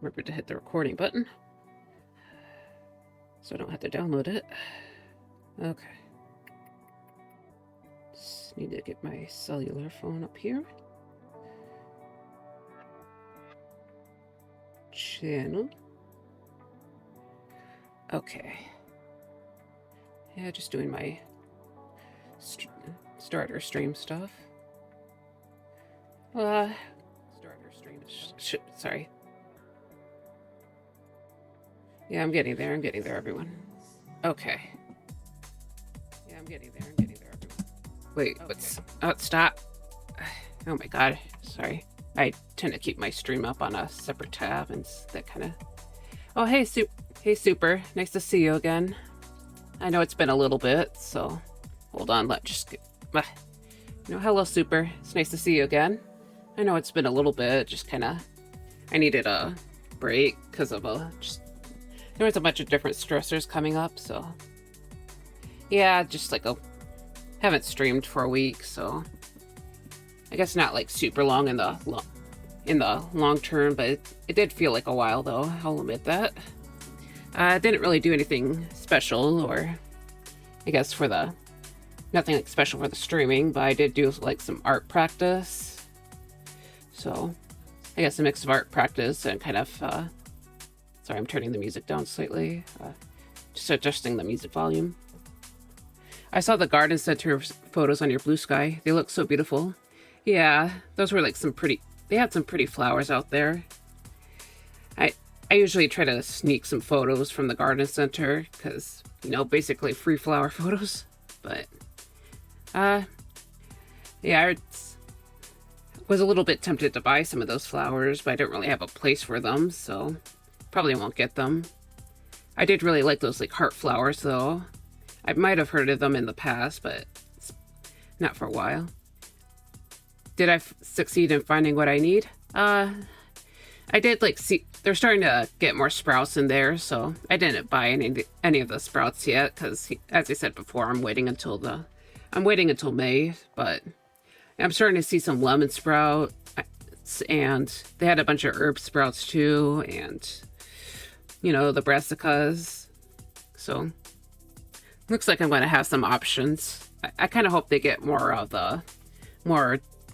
Remember to hit the recording button so I don't have to download it. Okay. Just need to get my cellular phone up here. Channel. Okay. Yeah, just doing my starter stream stuff. Starter stream. Sorry. Yeah, I'm getting there, everyone. Okay. Yeah, I'm getting there, everyone. Wait, okay. What's... Oh, stop. Oh my god, sorry. I tend to keep my stream up on a separate tab and that kind of... Oh, hey, Super. Nice to see you again. I know it's been a little bit, so... Hold on, let's just get... hello, Super. It's nice to see you again. I know it's been a little bit, just kind of... I needed a break because of there was a bunch of different stressors coming up, so... Yeah, just like haven't streamed for a week, so... I guess not like super long in the long term, but it did feel like a while though, I'll admit that. I didn't really do anything special, or I guess nothing like special for the streaming, but I did do like some art practice. So I guess a mix of art practice and kind of, sorry, I'm turning the music down slightly, just adjusting the music volume. I saw the garden center photos on your Blue Sky. They look so beautiful. Yeah, those were like they had some pretty flowers out there. I usually try to sneak some photos from the garden center because, basically free flower photos. But, yeah, I was a little bit tempted to buy some of those flowers, but I didn't really have a place for them, so probably won't get them. I did really like those like heart flowers though. I might have heard of them in the past, but not for a while. Did I succeed in finding what I need? I did see they're starting to get more sprouts in there, so I didn't buy any of the sprouts yet because, as I said before, I'm waiting until May. But I'm starting to see some lemon sprout, and they had a bunch of herb sprouts too, and the brassicas. So looks like I'm going to have some options. I kind of hope they get more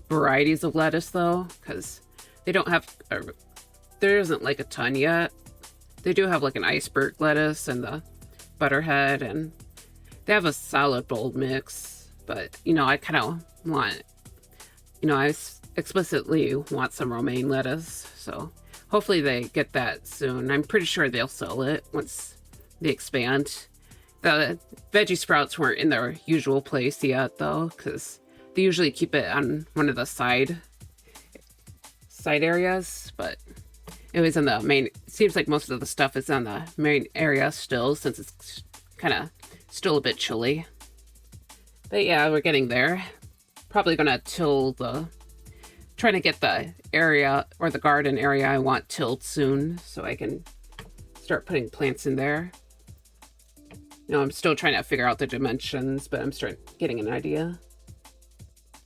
varieties of lettuce though, because they don't have there isn't like a ton yet. They do have like an iceberg lettuce and the butterhead, and they have a salad bowl mix, but I kind of want I explicitly want some romaine lettuce, so hopefully they get that soon. I'm pretty sure they'll sell it once they expand. The veggie sprouts weren't in their usual place yet though, because they usually keep it on one of the side areas, but it was in the main. It seems like most of the stuff is on the main area still, since it's kind of still a bit chilly. But yeah, we're getting there. Probably gonna trying to get the area or the garden area I want tilled soon, so I can start putting plants in there. I'm still trying to figure out the dimensions, but I'm getting an idea.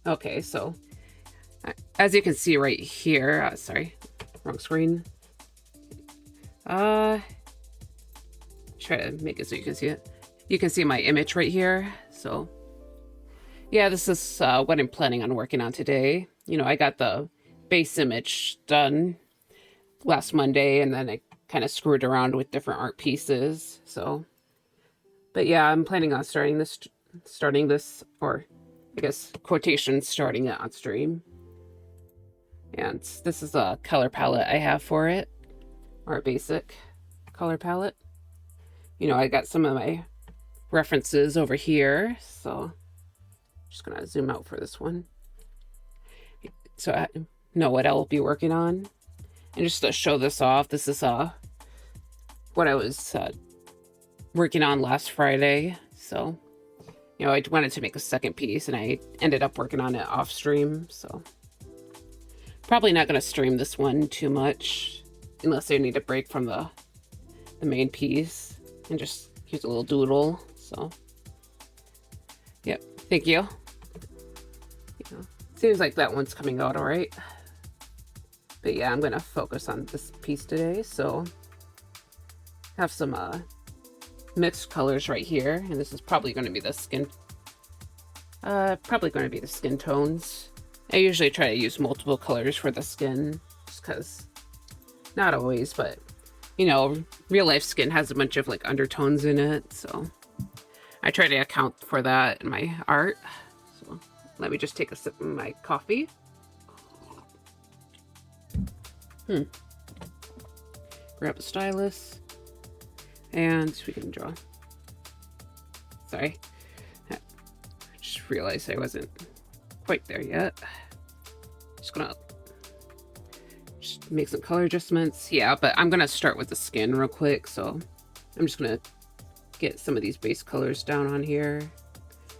Okay, so as you can see right here, sorry, wrong screen. Try to make it so you can see it. You can see my image right here. So yeah, this is what I'm planning on working on today. I got the base image done last Monday, and then I kind of screwed around with different art pieces. So, but yeah, I'm planning on starting this, or I guess quotation, starting it on stream. And this is a color palette I have for it, or a basic color palette. I got some of my references over here, so I'm just gonna zoom out for this one so I know what I'll be working on. And just to show this off, this is what I was working on last Friday. So I wanted to make a second piece, and I ended up working on it off stream, so probably not going to stream this one too much unless I need a break from the main piece and just use a little doodle. So yep, thank you. Seems like that one's coming out all right. But yeah, I'm gonna focus on this piece today. So have some mixed colors right here, and this is probably going to be the skin. Probably going to be the skin tones. I usually try to use multiple colors for the skin, just because, not always, but you know, real life skin has a bunch of like undertones in it, so I try to account for that in my art. So let me just take a sip of my coffee. Grab a stylus, and we can draw. Sorry, I just realized I wasn't quite there yet. Just gonna make some color adjustments. Yeah, but I'm gonna start with the skin real quick, so I'm just gonna get some of these base colors down on here,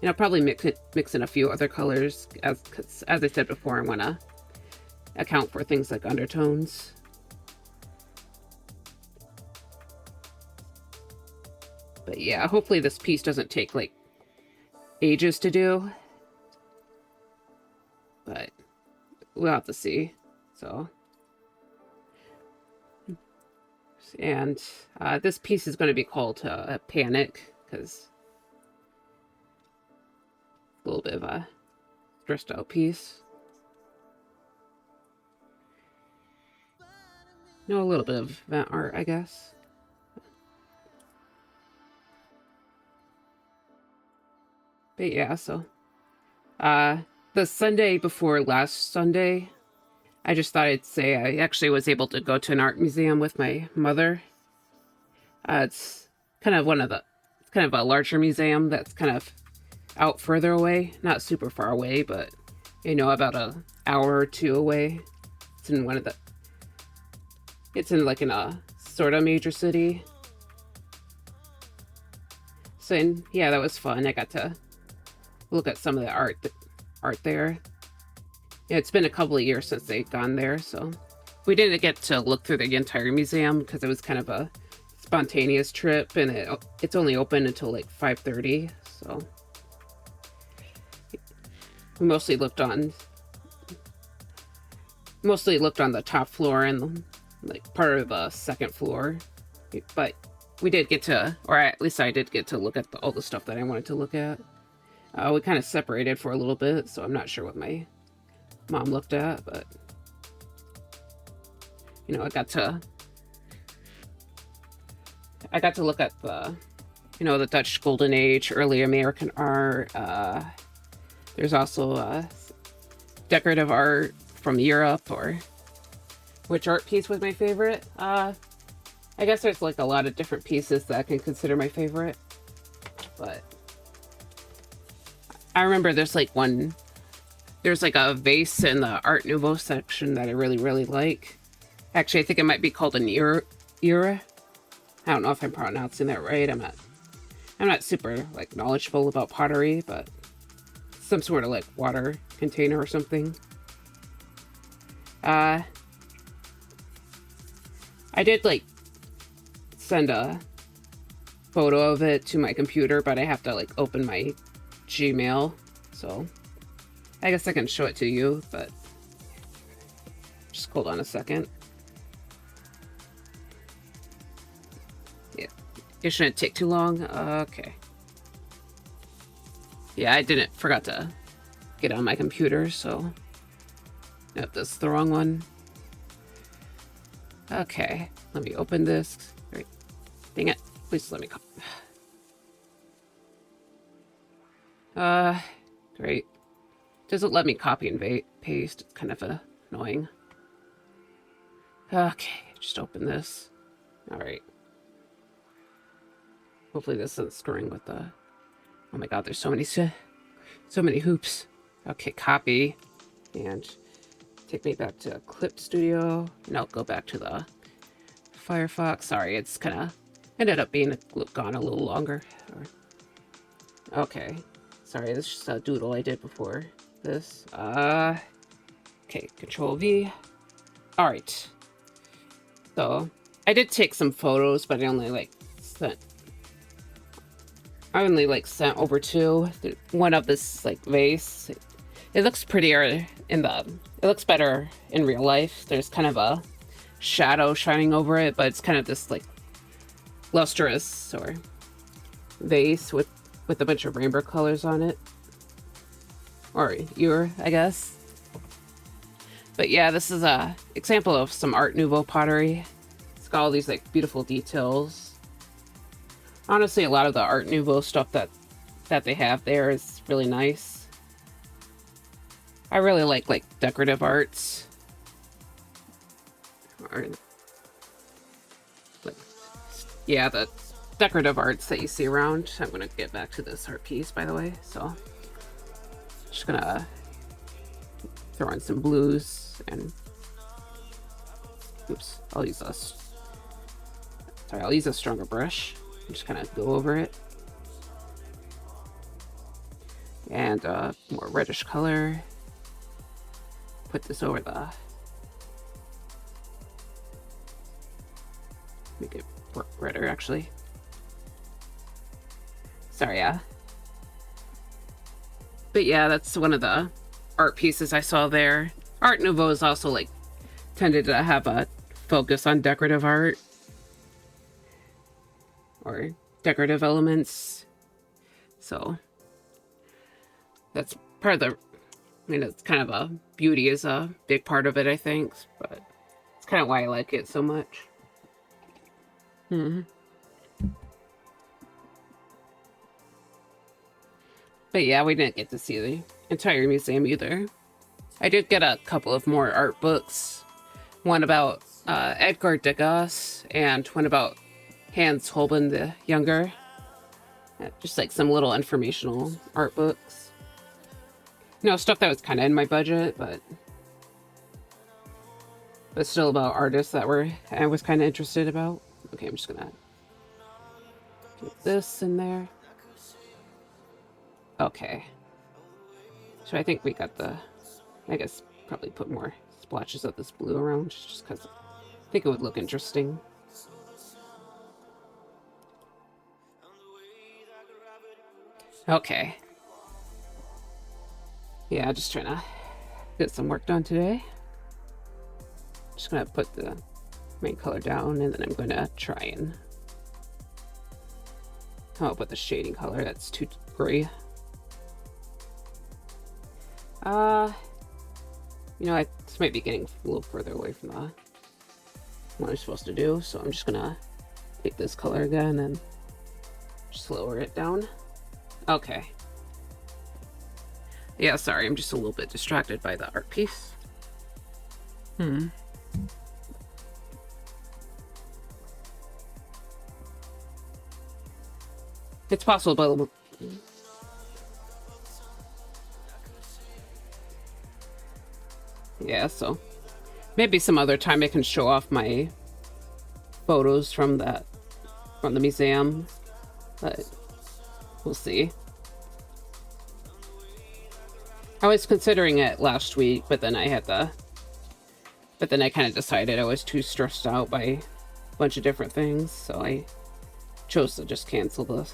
and I'll probably mix in a few other colors, as I said before, I want to account for things like undertones. But yeah, hopefully this piece doesn't take like ages to do, but we'll have to see. So, and this piece is going to be called Panic, because a little bit of a stressed out piece. No, a little bit of event art, I guess. But yeah, so the Sunday before last Sunday, I just thought I'd say I actually was able to go to an art museum with my mother. It's kind of it's kind of a larger museum that's kind of out further away, not super far away, but you know, about an hour or two away. It's in it's in like in a sort of major city. So yeah, that was fun. I got to look at some of the art there. Yeah, it's been a couple of years since they've gone there, so we didn't get to look through the entire museum because it was kind of a spontaneous trip, and it's only open until like 5:30. So we mostly looked on the top floor and like part of the second floor, but we did get to, or at least I did get to look at all the stuff that I wanted to look at. We kind of separated for a little bit, so I'm not sure what my mom looked at, but you know, I got to look at the, you know, the Dutch Golden Age, early American art. There's also decorative art from Europe, or which art piece was my favorite? I guess there's like a lot of different pieces that I can consider my favorite, but I remember there's like a vase in the Art Nouveau section that I really like. Actually, I think it might be called an era. I don't know if I'm pronouncing that right. I'm not super like knowledgeable about pottery, but some sort of like water container or something. I did like send a photo of it to my computer, but I have to like open my Gmail, so I guess I can show it to you, but just hold on a second. Yeah, it shouldn't take too long. Okay. Yeah, I forgot to get on my computer, so nope, that's the wrong one. Okay, let me open this. Great. Dang it. Please let me great. Doesn't let me copy and paste. It's kind of annoying. Okay, just open this. Alright. Hopefully this isn't screwing with the... Oh my god, there's so many hoops. Okay, copy. And take me back to Clip Studio. No, go back to the Firefox. Sorry, it's kind of ended up being gone a little longer. Okay. Sorry, this is just a doodle I did before this. Okay, Control V. Alright. So, I did take some photos, but I only sent over two. One of this like vase. It looks prettier in the It looks better in real life. There's kind of a shadow shining over it, but it's kind of this like lustrous or vase with a bunch of rainbow colors on it. Or ewer, I guess. But yeah, this is a example of some Art Nouveau pottery. It's got all these like beautiful details. Honestly, a lot of the Art Nouveau stuff that they have there is really nice. I really like decorative arts. Or like, yeah, the decorative arts that you see around. I'm gonna get back to this art piece, by the way. So just gonna throw in some blues and oops, I'll use a stronger brush. Just kind of go over it. And more reddish color. Put this over the... Make it redder, actually. Sorry, yeah. But yeah, that's one of the art pieces I saw there. Art Nouveau is also like tended to have a focus on decorative art or decorative elements. So that's part of the, I mean, it's kind of a beauty is a big part of it, I think, but it's kind of why I like it so much. But yeah, we didn't get to see the entire museum either. I did get a couple of more art books. One about Edgar Degas and one about Hans Holbein the Younger. Just like some little informational art books. You know, stuff that was kind of in my budget, but still about artists that I was kind of interested about. Okay, I'm just gonna get this in there. Okay. So I think we got I guess probably put more splotches of this blue around just because I think it would look interesting. Okay. Yeah, just trying to get some work done today. Just gonna put the main color down and then I'm gonna try and come up with a shading color that's too gray. You know, this might be getting a little further away from what I'm supposed to do, so I'm just gonna take this color again and just lower it down. Okay. Yeah, sorry, I'm just a little bit distracted by the art piece. It's possible, but yeah, so maybe some other time I can show off my photos from the museum, but we'll see. I was considering it last week, but then I kind of decided I was too stressed out by a bunch of different things, so I chose to just cancel the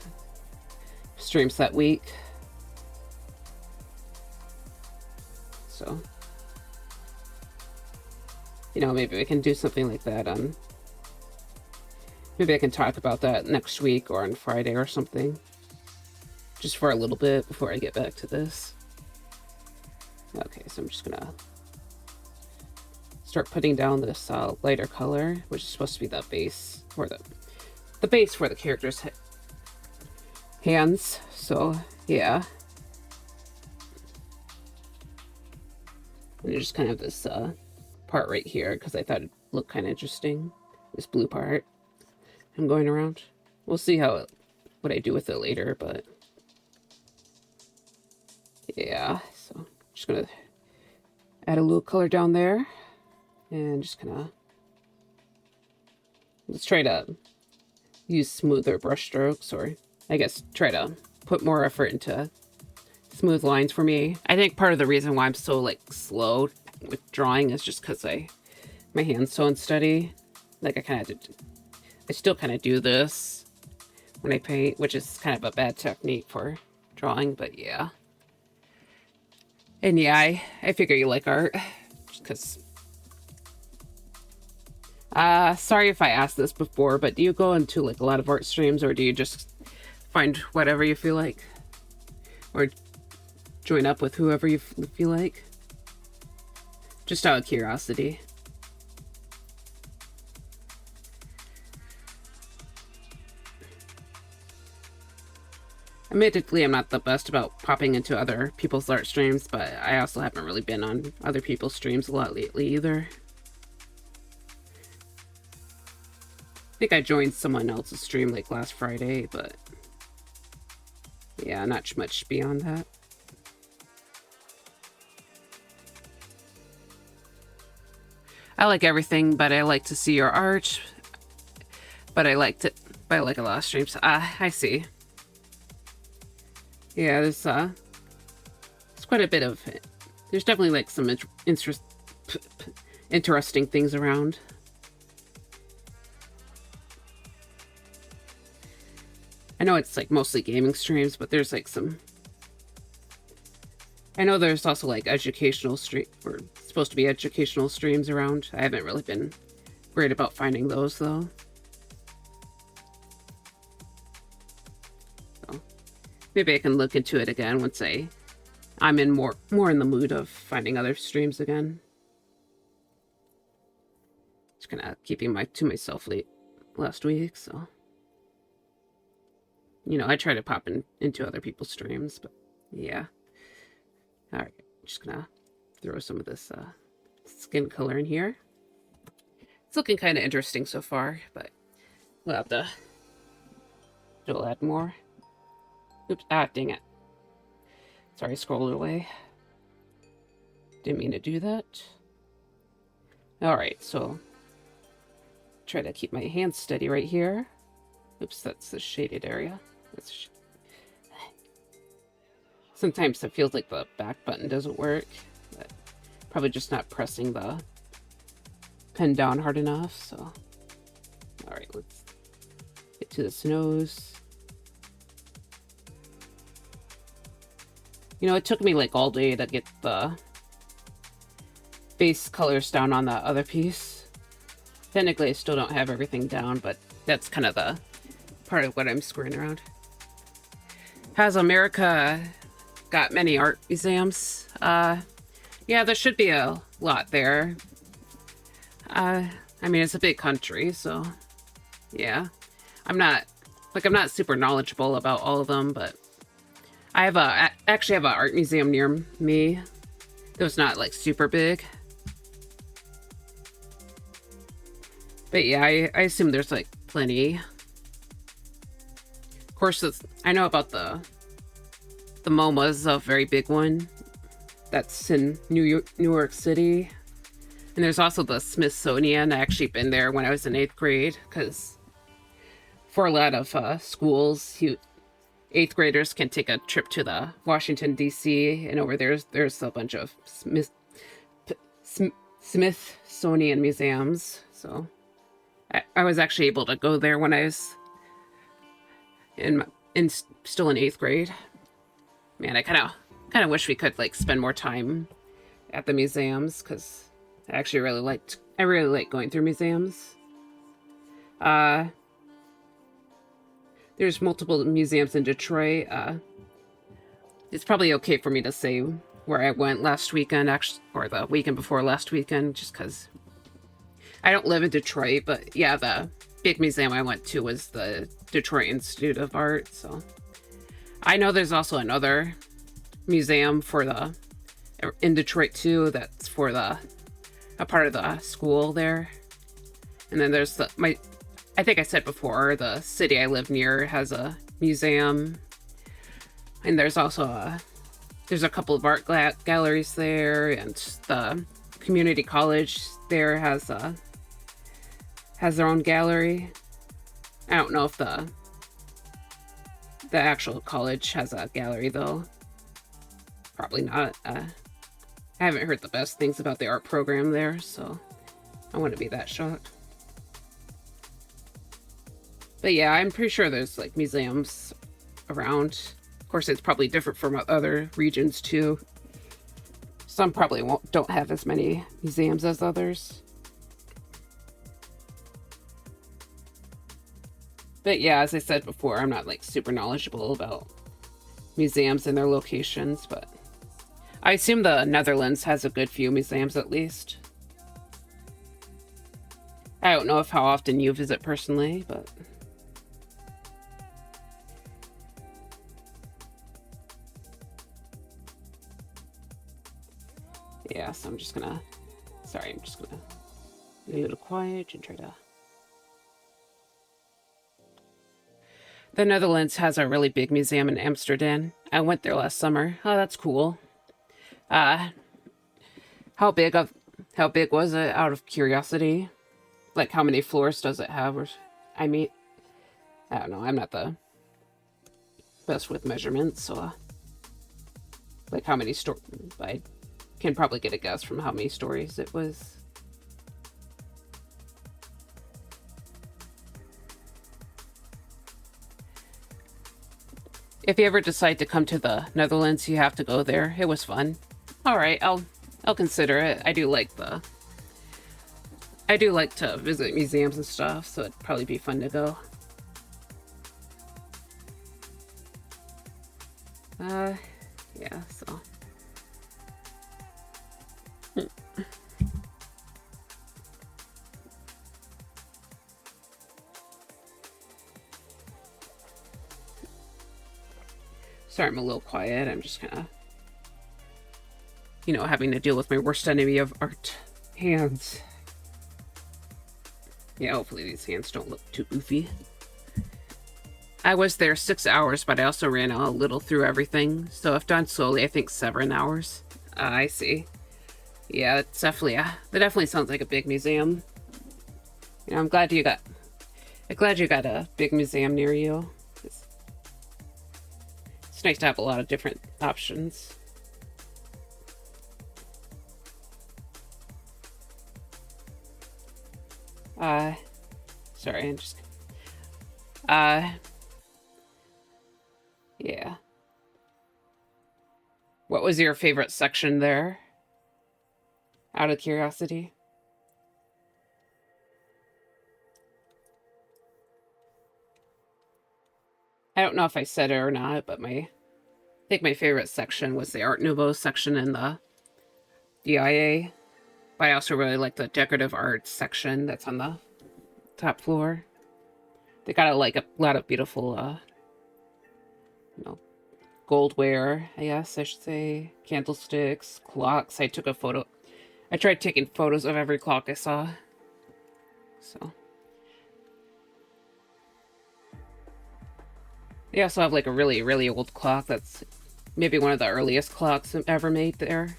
streams that week. So, you know, maybe we can do something like that maybe I can talk about that next week or on Friday or something. Just for a little bit before I get back to this. Okay, so I'm just gonna start putting down this lighter color, which is supposed to be the base, or the base for the character's hands. So, yeah. And there's just kind of this part right here, because I thought it looked kind of interesting. This blue part I'm going around. We'll see what I do with it later, but yeah, so just gonna add a little color down there and just gonna let's try to use smoother brush strokes, or I guess try to put more effort into smooth lines for me. I think part of the reason why I'm so like slow with drawing is just because my hand's so unsteady. Like I still kind of do this when I paint, which is kind of a bad technique for drawing, but yeah. And yeah, I figure you like art. because sorry if I asked this before, but do you go into like a lot of art streams, or do you just find whatever you feel like, or join up with whoever you feel like? Just out of curiosity. Admittedly, I'm not the best about popping into other people's art streams, but I also haven't really been on other people's streams a lot lately either. I think I joined someone else's stream like last Friday, but yeah, not much beyond that. I like everything, but I like to see your art. But I like a lot of streams. I see. Yeah, there's quite a bit of it. There's definitely like some interesting things around. I know it's like mostly gaming streams, but there's like some. I know there's also like educational stream, or supposed to be educational streams around. I haven't really been great about finding those though. So maybe I can look into it again once I'm in more in the mood of finding other streams again. Just kind of keeping to myself last week, so you know, I try to pop into other people's streams, but yeah. All right, just gonna throw some of this skin color in here. It's looking kind of interesting so far, but we'll have to still add more. Oops, dang it. Sorry, scrolled away. Didn't mean to do that. All right, so try to keep my hands steady right here. Oops, that's the shaded area. Sometimes it feels like the back button doesn't work, but probably just not pressing the pen down hard enough, so. All right, let's get to this nose. You know, it took me like all day to get the base colors down on the other piece. Technically, I still don't have everything down, but that's kind of the part of what I'm screwing around. Has America got many art museums? Yeah, there should be a lot there. I mean, it's a big country, so yeah. I'm not super knowledgeable about all of them, but I have actually have an art museum near me. It was not like super big. But yeah, I assume there's like plenty. Of course, I know about the MoMA is a very big one. That's in New York City. And there's also the Smithsonian. I actually been there when I was in 8th grade, because for a lot of schools, 8th graders can take a trip to the Washington, D.C., and over there's a bunch of Smithsonian museums. So I was actually able to go there when I was still in 8th grade. Man, I kind of wish we could like spend more time at the museums, because I really like going through museums. There's multiple museums in Detroit. It's probably okay for me to say where I went last weekend, actually, or the weekend before last weekend, just because I don't live in Detroit. But yeah, the big museum I went to was the Detroit Institute of Art. So I know there's also another museum in Detroit too. That's for a part of the school there. And then there's I think I said before, the city I live near has a museum. And there's also there's a couple of art galleries there, and the community college there has their own gallery. I don't know if the actual college has a gallery though. Probably not. I haven't heard the best things about the art program there, so I wouldn't be that shocked. But yeah, I'm pretty sure there's like museums around. Of course, it's probably different from other regions too. Some probably don't have as many museums as others. But yeah, as I said before, I'm not like super knowledgeable about museums and their locations, but I assume the Netherlands has a good few museums at least. I don't know if how often you visit personally, but yeah, so I'm just gonna be a little quiet and try to. The Netherlands has a really big museum in Amsterdam. I went there last summer. Oh, that's cool. How big was it, out of curiosity? Like, how many floors does it have? Or, I mean, I don't know. I'm not the best with measurements, so like how many stories? I can probably get a guess from how many stories it was. If you ever decide to come to the Netherlands, you have to go there. It was fun. All right, I'll consider it. I do like to visit museums and stuff, so it'd probably be fun to go. Yeah, so. Sorry, I'm a little quiet. I'm just kind of, having to deal with my worst enemy of art, hands. Yeah, hopefully these hands don't look too goofy. I was there 6 hours, but I also ran a little through everything. So if done slowly, I think 7 hours. I see. Yeah, it's definitely, that definitely sounds like a big museum. I'm glad you got a big museum near you. It's nice to have a lot of different options. Sorry, I'm just... Yeah. What was your favorite section there? Out of curiosity? I don't know if I said it or not, but I think my favorite section was the Art Nouveau section in the DIA. But I also really like the decorative art section that's on the top floor. They got a lot of beautiful, goldware, I guess I should say, candlesticks, clocks. I took a photo. I tried taking photos of every clock I saw. So they also have like a really, really old clock that's maybe one of the earliest clocks ever made there.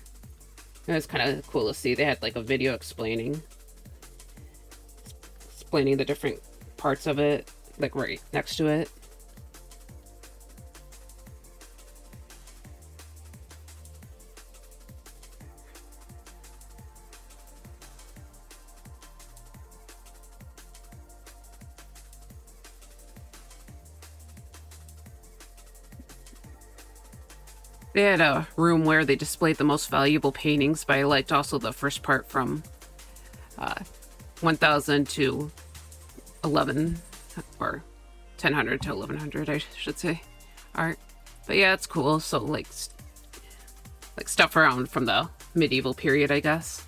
It was kind of cool to see. They had like a video explaining the different parts of it, like right next to it. They had a room where they displayed the most valuable paintings, but I liked also the first part from 1000 to 11, or 1000 to 1100, I should say, art. But yeah, it's cool. So like stuff around from the medieval period, I guess.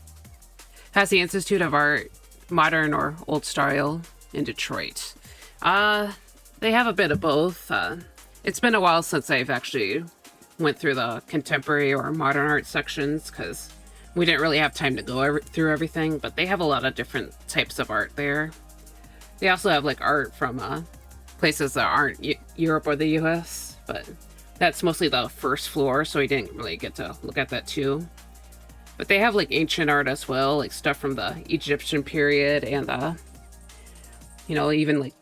Has the Institute of Art modern or old style in Detroit? They have a bit of both. It's been a while since I've actually went through the contemporary or modern art sections because we didn't really have time to go through everything, but they have a lot of different types of art there. They also have like art from places that aren't Europe or the US, but that's mostly the first floor, so we didn't really get to look at that too. But they have like ancient art as well, like stuff from the Egyptian period and even like,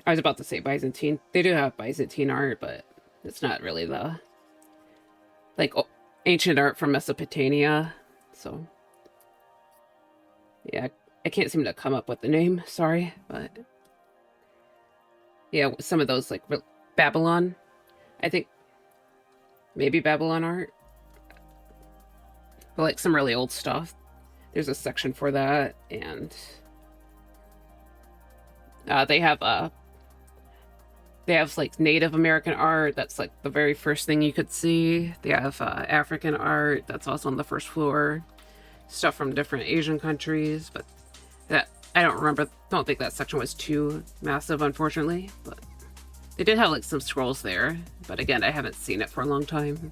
I was about to say Byzantine. They do have Byzantine art, but it's not really the like ancient art from Mesopotamia. So yeah, I can't seem to come up with the name, sorry, but yeah, some of those like Babylon, I think maybe Babylon art. but like some really old stuff. There's a section for that, and they have like Native American art. That's like the very first thing you could see. They have African art. That's also on the first floor. Stuff from different Asian countries, but that I don't think that section was too massive, unfortunately. But they did have like some scrolls there, but again, I haven't seen it for a long time.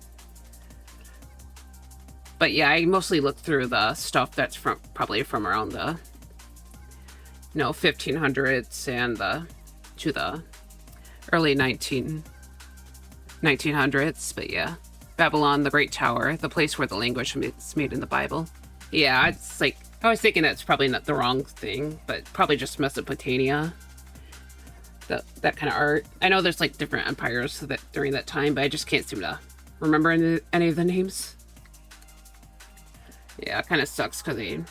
But yeah, I mostly looked through the stuff that's probably from around the 1500s and to the early 1900s. But yeah, Babylon, the Great Tower, the place where the language is made in the Bible. Yeah, it's like I was thinking that's probably not the wrong thing, but probably just Mesopotamia. That kind of art. I know there's like different empires that during that time, but I just can't seem to remember any of the names. Yeah, it kind of sucks because they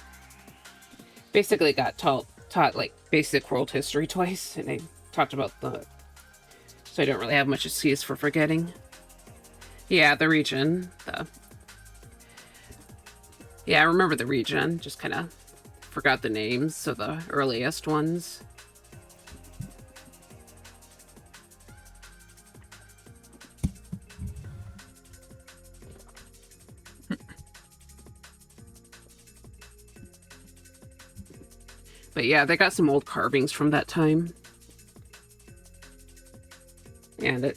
basically got taught like basic world history twice, and they talked about so I don't really have much excuse for forgetting. Yeah, the region. Yeah, I remember the region, just kind of forgot the names of the earliest ones. But yeah, they got some old carvings from that time. And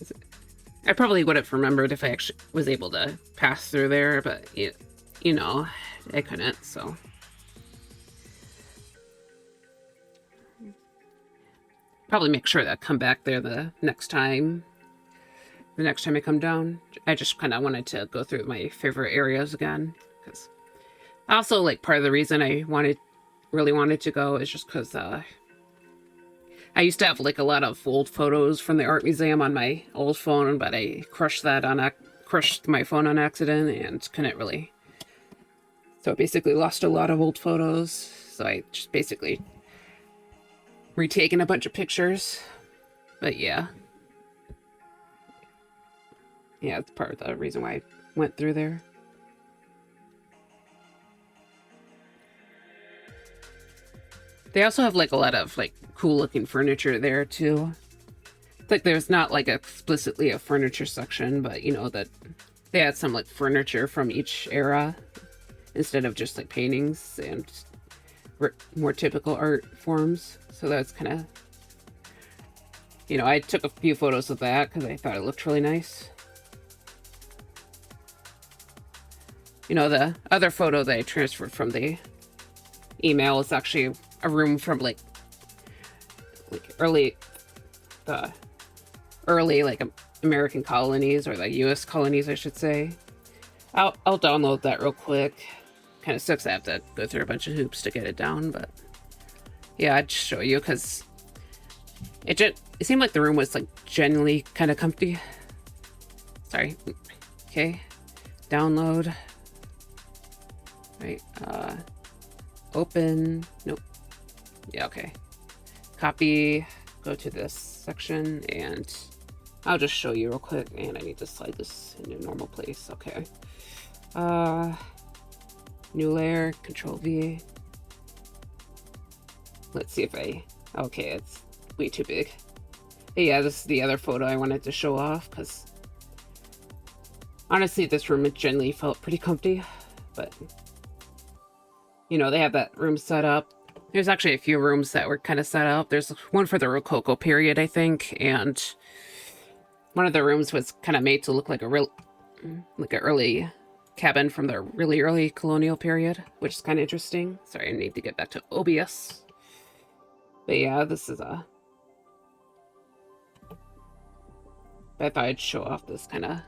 I probably would have remembered if I actually was able to pass through there, but you know, I couldn't, so. Probably make sure that I come back there the next time I come down. I just kind of wanted to go through my favorite areas again, because also, like, part of the reason I really wanted to go is just because I used to have like a lot of old photos from the art museum on my old phone, but I crushed my phone on accident and couldn't really. So I basically lost a lot of old photos. So I just basically retaken a bunch of pictures. But yeah. Yeah, it's part of the reason why I went through there. They also have like a lot of like cool looking furniture there too. It's like there's not like explicitly a furniture section, but you know that they had some like furniture from each era instead of just like paintings and more typical art forms. So that's kind of, you know, I took a few photos of that because I thought it looked really nice. You know, the other photo that I transferred from the email is actually a room from like early like American colonies, or the U.S. colonies, I should say. I'll download that real quick. Kind of sucks I have to go through a bunch of hoops to get it down, but yeah, I'd show you because it seemed like the room was like genuinely kind of comfy. Sorry. Okay. Download. Right. Open. Nope. Yeah, okay. Copy. Go to this section, and I'll just show you real quick. And I need to slide this into a normal place. Okay. New layer. Control V. Let's see if okay, it's way too big. Yeah, this is the other photo I wanted to show off, because honestly, this room generally felt pretty comfy, but you know, they have that room set up. There's actually a few rooms that were kind of set up. There's one for the Rococo period, I think, and one of the rooms was kind of made to look like an early cabin from the really early colonial period, which is kind of interesting. Sorry, I need to get back to OBS. But yeah, this is I thought I'd show off this kind of,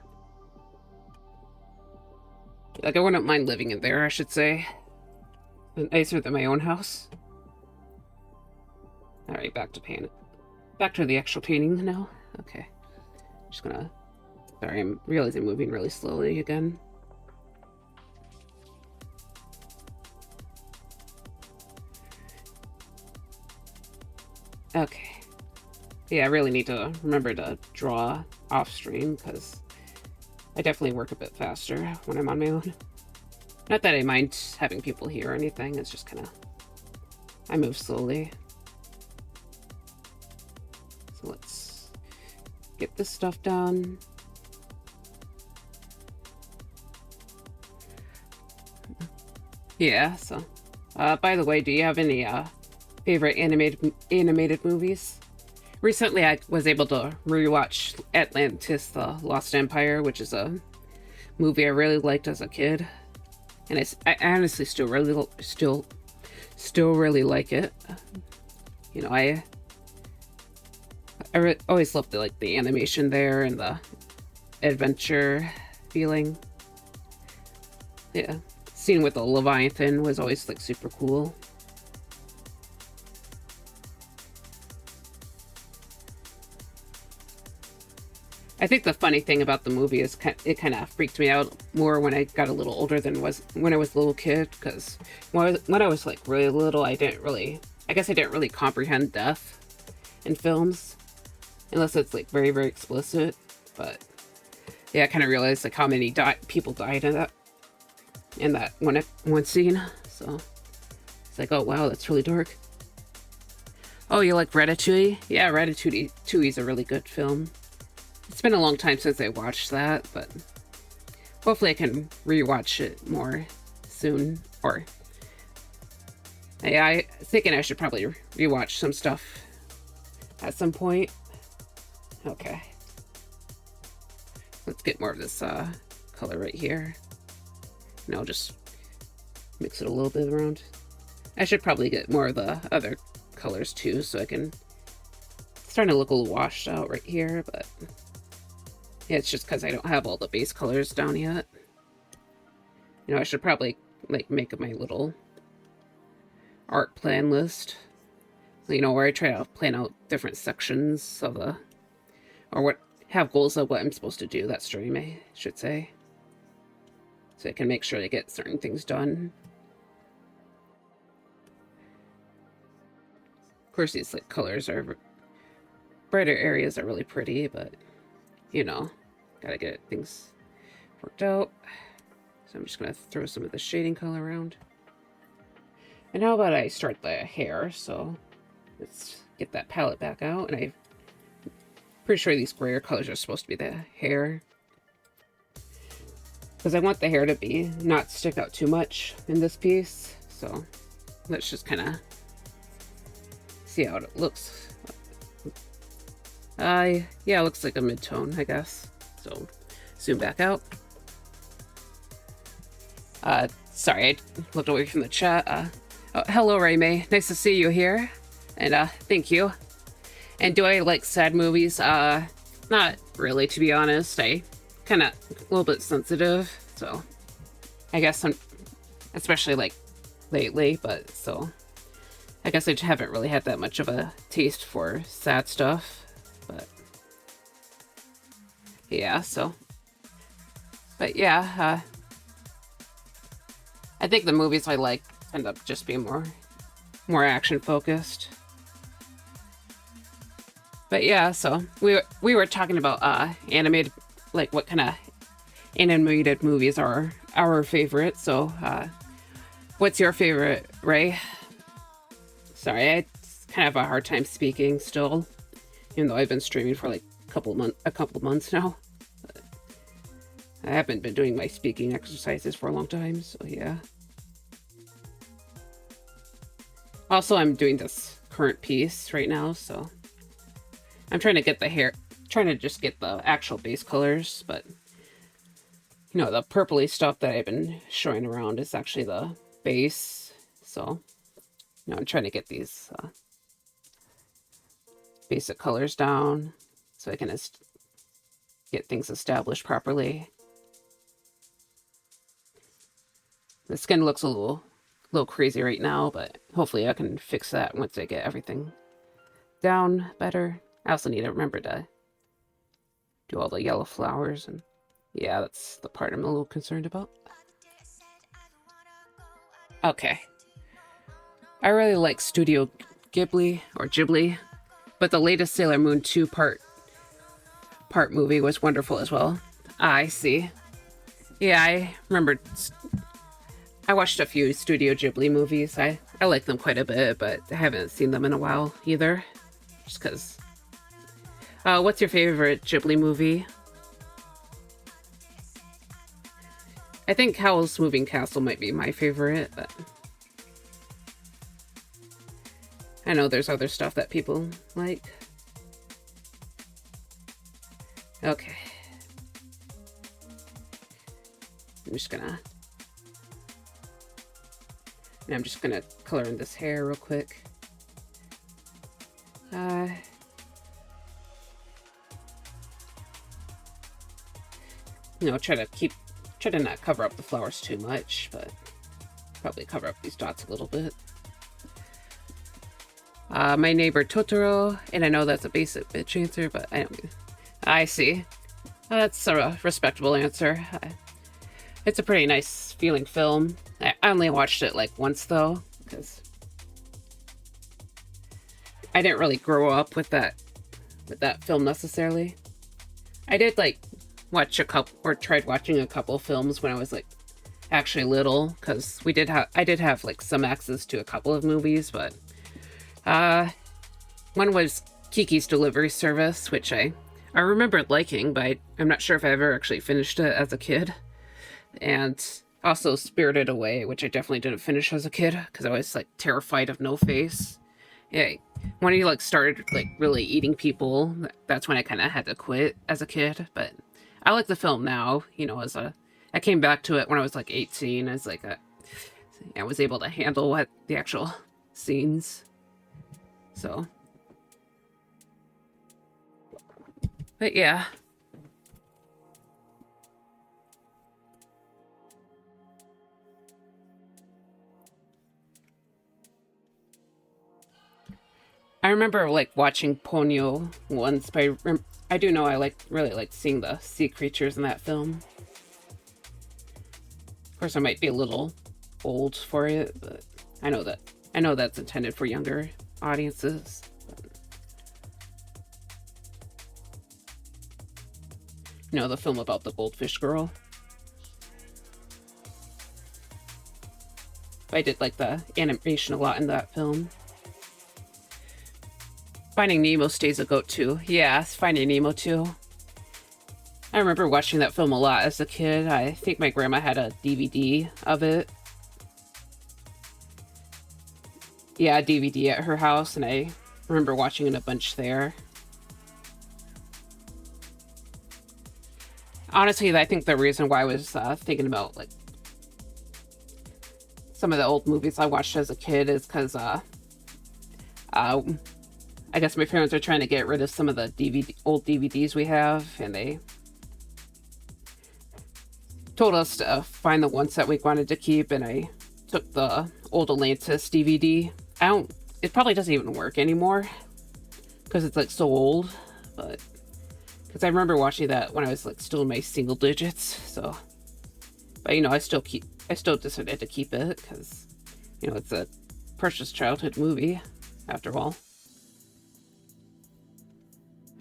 like, I wouldn't mind living in there, I should say. Nicer than my own house. Alright, back to the actual painting now. Okay. Just gonna... Sorry, I'm realizing I'm moving really slowly again. Okay. Yeah, I really need to remember to draw off stream, because I definitely work a bit faster when I'm on my own. Not that I mind having people here or anything, it's just kind of... I move slowly. So let's get this stuff done. Yeah, so... by the way, do you have any favorite animated movies? Recently, I was able to rewatch Atlantis: The Lost Empire, which is a movie I really liked as a kid, and I honestly still really like it. You know, I always loved the animation there and the adventure feeling. Yeah, scene with the Leviathan was always like super cool. I think the funny thing about the movie is it kind of freaked me out more when I got a little older than when I was a little kid, because when I was like really little, I didn't really comprehend death in films unless it's like very, very explicit. But yeah, I kind of realized like how many people died in that one scene. So it's like, oh wow, that's really dark. Oh, you like Ratatouille? Yeah, Ratatouille is a really good film. It's been a long time since I watched that, but hopefully I can rewatch it more soon. Or I thinking I should probably rewatch some stuff at some point. Okay, let's get more of this color right here, and I'll just mix it a little bit around. I should probably get more of the other colors too, so I can... It's starting to look a little washed out right here, but yeah, it's just because I don't have all the base colors down yet. You know, I should probably like make my little art plan list. You know, where I try to plan out different sections of have goals of what I'm supposed to do that stream, I should say. So I can make sure I get certain things done. Of course, these like colors are... brighter areas are really pretty, but you know, gotta get things worked out. So I'm just gonna throw some of the shading color around. And how about I start the hair? So let's get that palette back out, and I'm pretty sure these grayer colors are supposed to be the hair, because I want the hair to not stick out too much in this piece. So let's just kind of see how it looks. Yeah, it looks like a mid-tone, I guess. So zoom back out. Sorry, I looked away from the chat. Oh, hello, Raymay. Nice to see you here. And thank you. And do I like sad movies? Not really, to be honest. I kind of a little bit sensitive, so I guess I'm, especially like lately, but so I guess I haven't really had that much of a taste for sad stuff. But yeah, so, but yeah, I think the movies I like end up just being more action focused. But yeah, so we were talking about animated, like what kind of animated movies are our favorite. So what's your favorite, Ray? Sorry, I kind of have a hard time speaking still, even though I've been streaming for like a couple months now. But I haven't been doing my speaking exercises for a long time, so yeah. Also, I'm doing this current piece right now, so I'm trying to get the hair, trying to just get the actual base colors, but you know, the purpley stuff that I've been showing around is actually the base. So, you know, I'm trying to get these basic colors down so I can get things established properly. The skin looks a little crazy right now, but hopefully I can fix that once I get everything down better. I also need to remember to do all the yellow flowers, and yeah, that's the part I'm a little concerned about. Okay. I really like Studio Ghibli, but the latest Sailor Moon 2 part movie was wonderful as well. I see. Yeah, I remember I watched a few Studio Ghibli movies. I like them quite a bit, but I haven't seen them in a while either. Just because. What's your favorite Ghibli movie? I think Howl's Moving Castle might be my favorite, but I know there's other stuff that people like. Okay. I'm just gonna color in this hair real quick. You know, try to not cover up the flowers too much, but probably cover up these dots a little bit. My neighbor Totoro, and I know that's a basic bitch answer, but I see. That's a respectable answer. It's a pretty nice feeling film. I only watched it like once though, because I didn't really grow up with that film necessarily. I did like watch a couple, or tried watching a couple films when I was like actually little, because I did have like some access to a couple of movies, but one was Kiki's Delivery Service, which I remembered liking, but I'm not sure if I ever actually finished it as a kid. And also Spirited Away, which I definitely didn't finish as a kid because I was like terrified of No Face. Yeah, when he like started like really eating people, that's when I kind of had to quit as a kid. But I like the film now. You know, I came back to it when I was like 18. As like I was able to handle the actual scenes. So, but yeah. I remember like watching Ponyo once, but I do know I really like seeing the sea creatures in that film. Of course, I might be a little old for it, but I know that's intended for younger audiences. You know, the film about the goldfish girl. I did like the animation a lot in that film. Finding Nemo stays a goat too. Yeah, Finding Nemo too. I remember watching that film a lot as a kid. I think my grandma had a DVD of it. Yeah, a DVD at her house, and I remember watching it a bunch there. Honestly, I think the reason why I was thinking about like some of the old movies I watched as a kid is because I guess my parents are trying to get rid of some of the old DVDs we have, and they told us to find the ones that we wanted to keep, and I took the old Atlantis DVD. It probably doesn't even work anymore, because it's like so old, but, because I remember watching that when I was like still in my single digits, so, but you know, I still decided to keep it, because, you know, it's a precious childhood movie, after all.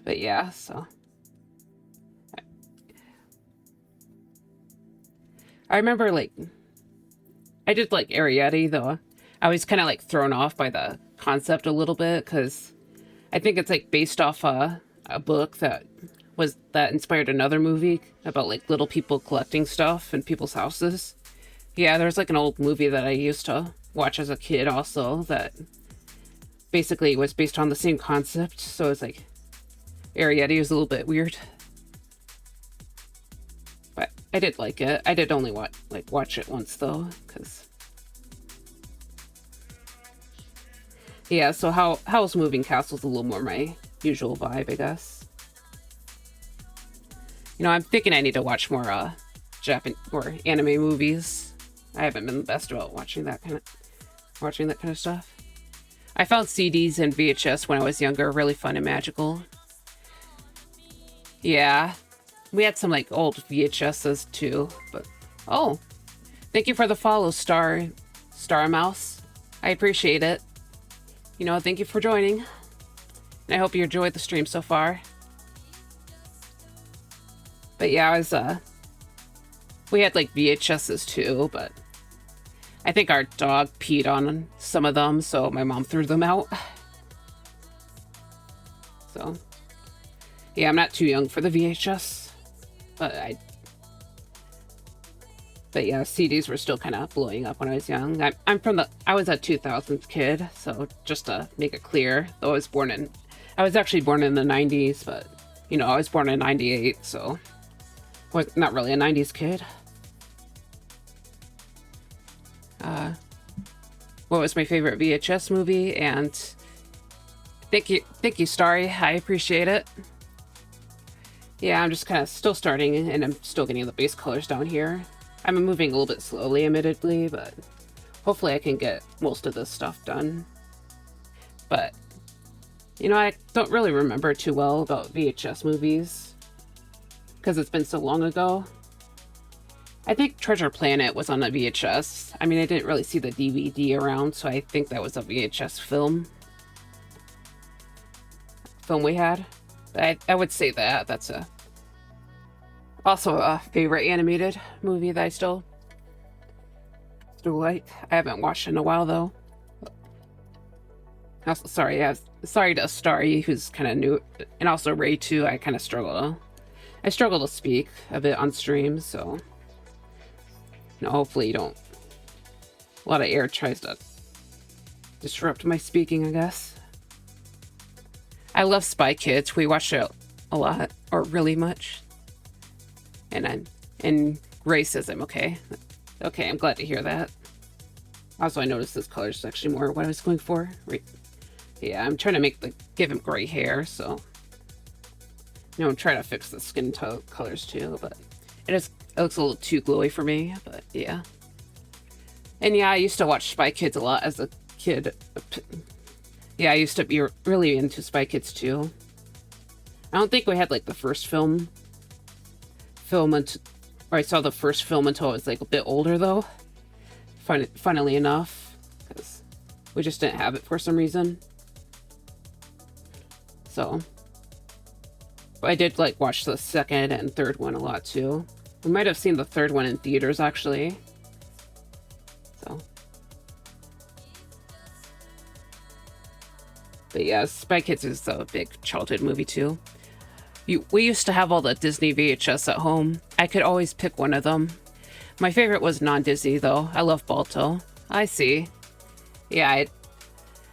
But yeah, so I remember like I did like Arrietty though. I was kind of like thrown off by the concept a little bit because I think it's like based off a book that inspired another movie about like little people collecting stuff in people's houses. Yeah, there's like an old movie that I used to watch as a kid also that basically was based on the same concept. So it's like Arrietty was a little bit weird, but I did like it. I did only watch it once though, because yeah. So Howl's Moving Castle's a little more my usual vibe, I guess. You know, I'm thinking I need to watch more Japan or anime movies. I haven't been the best about watching that kind of stuff. I found CDs and VHS when I was younger really fun and magical. Yeah, we had some like old VHSs too, but oh, thank you for the follow, Star Mouse. I appreciate it. You know, thank you for joining. And I hope you enjoyed the stream so far. But yeah, we had like VHSs too, but I think our dog peed on some of them, so my mom threw them out. So, yeah, I'm not too young for the VHS, but yeah, CDs were still kind of blowing up when I was young. I was a 2000s kid, so just to make it clear, though I was actually born in the 90s, but, you know, I was born in 98, so I was not really a 90s kid. What was my favorite VHS movie? And thank you, Starry. I appreciate it. Yeah, I'm just kind of still starting, and I'm still getting the base colors down here. I'm moving a little bit slowly, admittedly, but hopefully I can get most of this stuff done. But, you know, I don't really remember too well about VHS movies, because it's been so long ago. I think Treasure Planet was on a VHS. I mean, I didn't really see the DVD around, so I think that was a VHS film we had. I would say that's also a favorite animated movie that I still like. I haven't watched in a while though. Also, sorry to Starry, who's kind of new, and also Ray too. I struggle to speak a bit on stream, so you know, hopefully you don't. A lot of air tries to disrupt my speaking, I guess. I love Spy Kids. We watched it a lot, or really much. And Ray says I'm okay. Okay, I'm glad to hear that. Also, I noticed this color is actually more what I was going for. Right. Yeah, I'm trying to give him gray hair, so you know, I'm trying to fix the skin tone colors too, but it looks a little too glowy for me, but yeah. And yeah, I used to watch Spy Kids a lot as a kid. Yeah, I used to be really into Spy Kids too. I don't think we had like the first film or I saw the first film until I was like a bit older though. Funnily enough, because we just didn't have it for some reason. So, but I did like watch the second and third one a lot too. We might have seen the third one in theaters actually. So, but yeah, Spy Kids is a big childhood movie too. We used to have all the Disney VHS at home. I could always pick one of them. My favorite was non-Disney though. I love Balto. I see. Yeah, I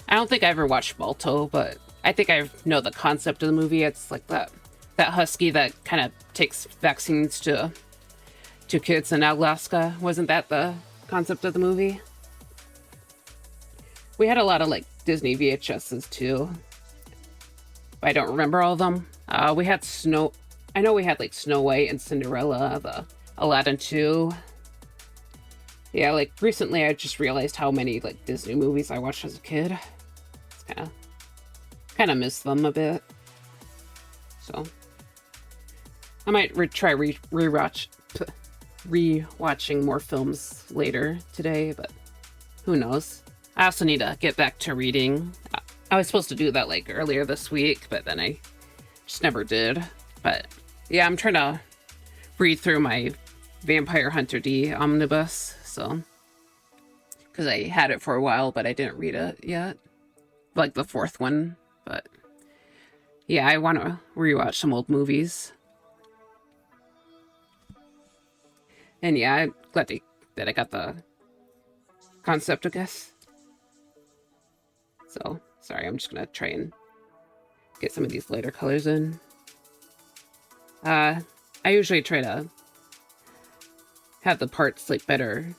don't think I ever watched Balto, but I think I know the concept of the movie. It's like that husky that kind of takes vaccines to kids in Alaska. Wasn't that the concept of the movie? We had a lot of like Disney VHSs too. But I don't remember all of them. We had I know we had like Snow White and Cinderella, the Aladdin 2. Yeah, like recently I just realized how many like Disney movies I watched as a kid. It's kind of miss them a bit. So I might try rewatching more films later today, but who knows? I also need to get back to reading. I was supposed to do that like earlier this week, but then I just never did. But yeah, I'm trying to read through my Vampire Hunter D omnibus, so because I had it for a while, but I didn't read it yet, like the fourth one. But yeah, I want to rewatch some old movies. And yeah, I'm glad that I got the concept, I guess. So sorry, I'm just gonna try and get some of these lighter colors in. I usually try to have the parts like better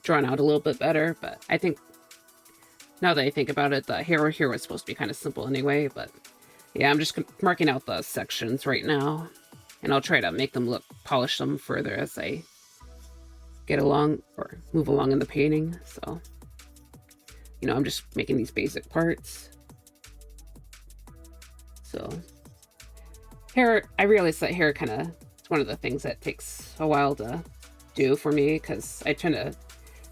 drawn out a little bit better, but I think now that I think about it, the hero here was supposed to be kind of simple anyway. But yeah, I'm just marking out the sections right now, and I'll try to make them polish them further as I get along or move along in the painting. So you know, I'm just making these basic parts. So hair, I realize that hair it's one of the things that takes a while to do for me, because I tend to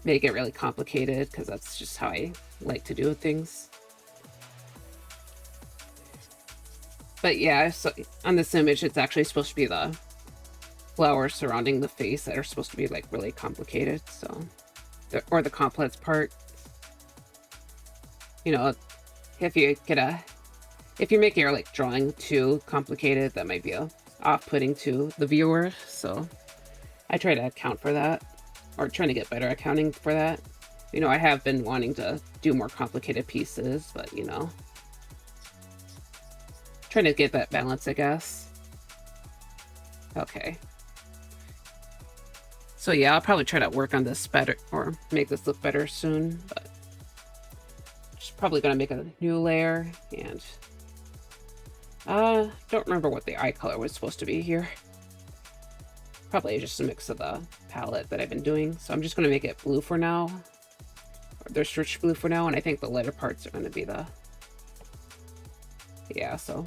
make it really complicated because that's just how I like to do things. But yeah, so on this image, it's actually supposed to be the flowers surrounding the face that are supposed to be like really complicated. So or the complex part. You know, if you make your like drawing too complicated, that might be off-putting to the viewer. So I try to account for that, or trying to get better at accounting for that. You know, I have been wanting to do more complicated pieces, but you know, trying to get that balance, I guess. Okay. So yeah, I'll probably try to work on this better, or make this look better soon, but just probably gonna make a new layer, and don't remember what the eye color was supposed to be here. Probably just a mix of the palette that I've been doing. So I'm just gonna make it blue for now. Or there's rich blue for now, and I think the lighter parts are gonna be the, yeah, so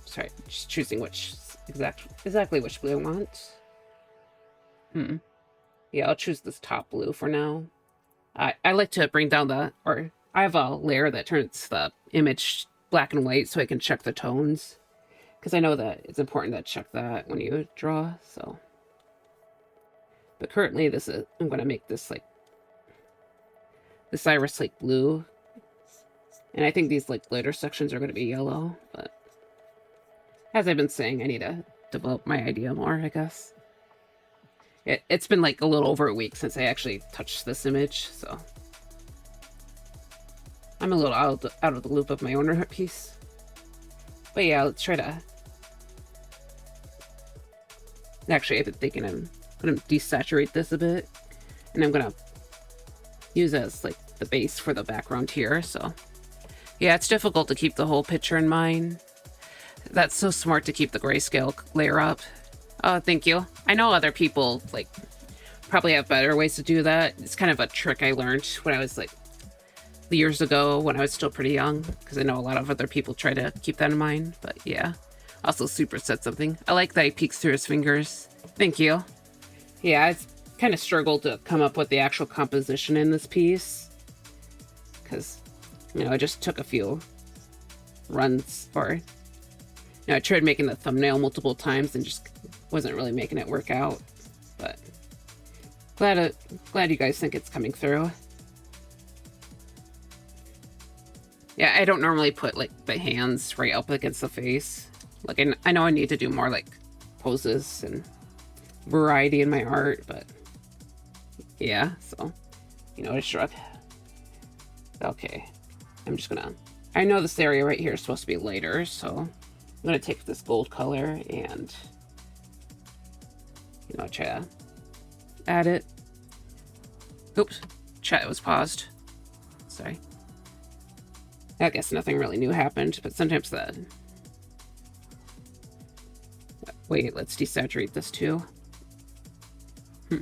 sorry, just choosing which exactly which blue I want. Yeah, I'll choose this top blue for now. I like to bring down the, or I have a layer that turns the image black and white so I can check the tones, because I know that it's important to check that when you draw. So, but currently I'm going to make this like this iris like blue, and I think these like later sections are going to be yellow. But as I've been saying, I need to develop my idea more, I guess. It's been like a little over a week since I actually touched this image, so I'm a little out of the loop of my own art piece. But yeah, let's try to... Actually, I've been thinking I'm going to desaturate this a bit, and I'm going to use it as like the base for the background here. So yeah, it's difficult to keep the whole picture in mind. That's so smart to keep the grayscale layer up. Oh, thank you. I know other people like probably have better ways to do that. It's kind of a trick I learned when I was like years ago when I was still pretty young, because I know a lot of other people try to keep that in mind. But yeah, also Super said something. I like that he peeks through his fingers. Thank you. Yeah, I've kind of struggled to come up with the actual composition in this piece, because, you know, I just took a few runs, or, you know, I tried making the thumbnail multiple times and just wasn't really making it work out. But glad you guys think it's coming through. Yeah, I don't normally put like the hands right up against the face. Like I know I need to do more like poses and variety in my art, but yeah, so, you know, I shrug. Okay, I'm just gonna, I know this area right here is supposed to be lighter, so I'm gonna take this gold color and, you know, try to add it. Oops, chat was paused. Sorry. I guess nothing really new happened, but sometimes that... Wait, let's desaturate this too. I'm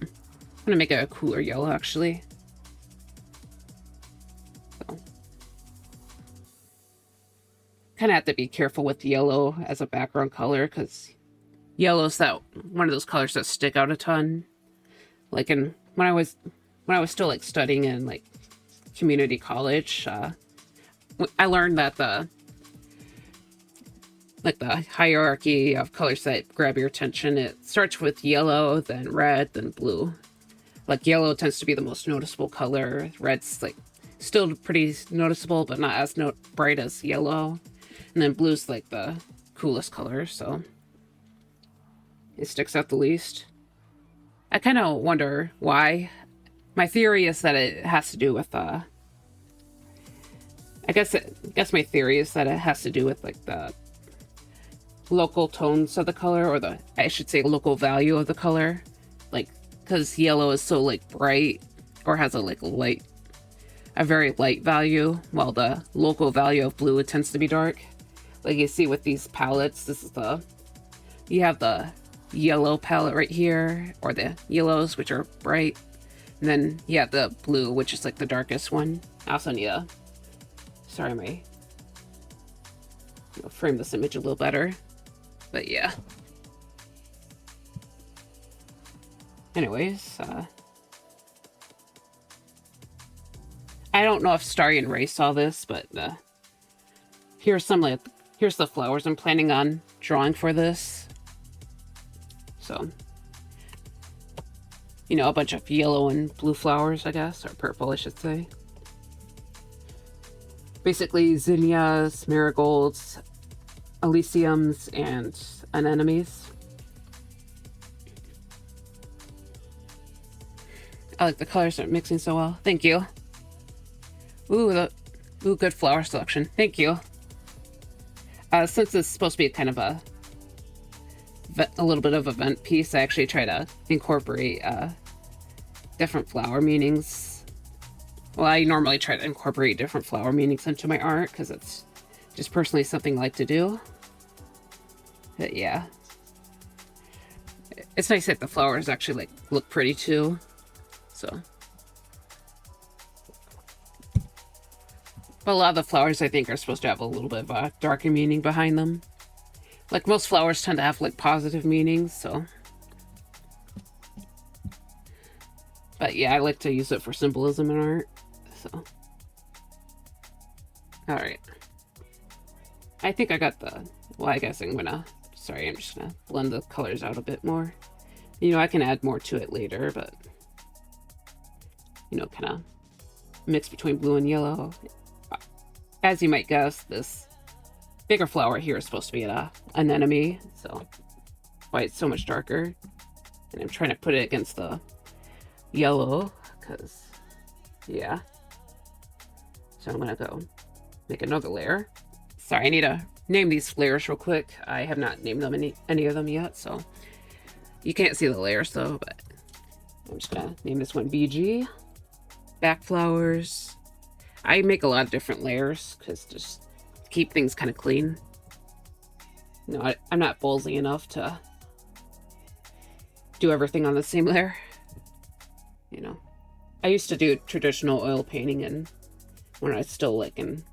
gonna make it a cooler yellow, actually. So. Kind of have to be careful with yellow as a background color, because yellow's that one of those colors that stick out a ton. Like when I was still like studying in like community college, I learned that the hierarchy of colors that grab your attention, it starts with yellow, then red, then blue. Like yellow tends to be the most noticeable color. Red's like still pretty noticeable, but not as bright as yellow. And then blue's like the coolest color, so it sticks out the least. I kind of wonder why. My theory is that it has to do with I guess my theory is that it has to do with like the local tones of the color, or I should say local value of the color. Like, because yellow is so like bright, or has a very light value, while the local value of blue, it tends to be dark. Like you see with these palettes, you have the yellow palette right here, or the yellows, which are bright. And then you have the blue, which is like the darkest one. I also need to, sorry, frame this image a little better. But yeah. Anyways, I don't know if Starry and Ray saw this, but here's the flowers I'm planning on drawing for this. So you know, a bunch of yellow and blue flowers, I guess, or purple, I should say. Basically, zinnias, marigolds, elysiums, and anemones. I like the colors aren't mixing so well. Thank you. Ooh, good flower selection. Thank you. Since it's supposed to be kind of a little bit of a vent piece, I actually try to incorporate different flower meanings. Well, I normally try to incorporate different flower meanings into my art because it's just personally something I like to do. But yeah. It's nice that the flowers actually like look pretty too. So. But a lot of the flowers I think are supposed to have a little bit of a darker meaning behind them. Like most flowers tend to have like positive meanings, so. But yeah, I like to use it for symbolism in art, so. Alright. I think I got the, well, I guess I'm just gonna blend the colors out a bit more. You know, I can add more to it later, but, you know, kind of mix between blue and yellow. As you might guess, this bigger flower here is supposed to be an anemone, so why it's so much darker. And I'm trying to put it against the yellow, because, yeah. So I'm gonna go make another layer. Sorry, I need to name these layers real quick. I have not named them any of them yet, so you can't see the layers though, but I'm just gonna name this one BG. Back flowers. I make a lot of different layers because just keep things kind of clean. No, I'm not ballsy enough to do everything on the same layer. You know, I used to do traditional oil painting and when I was still like in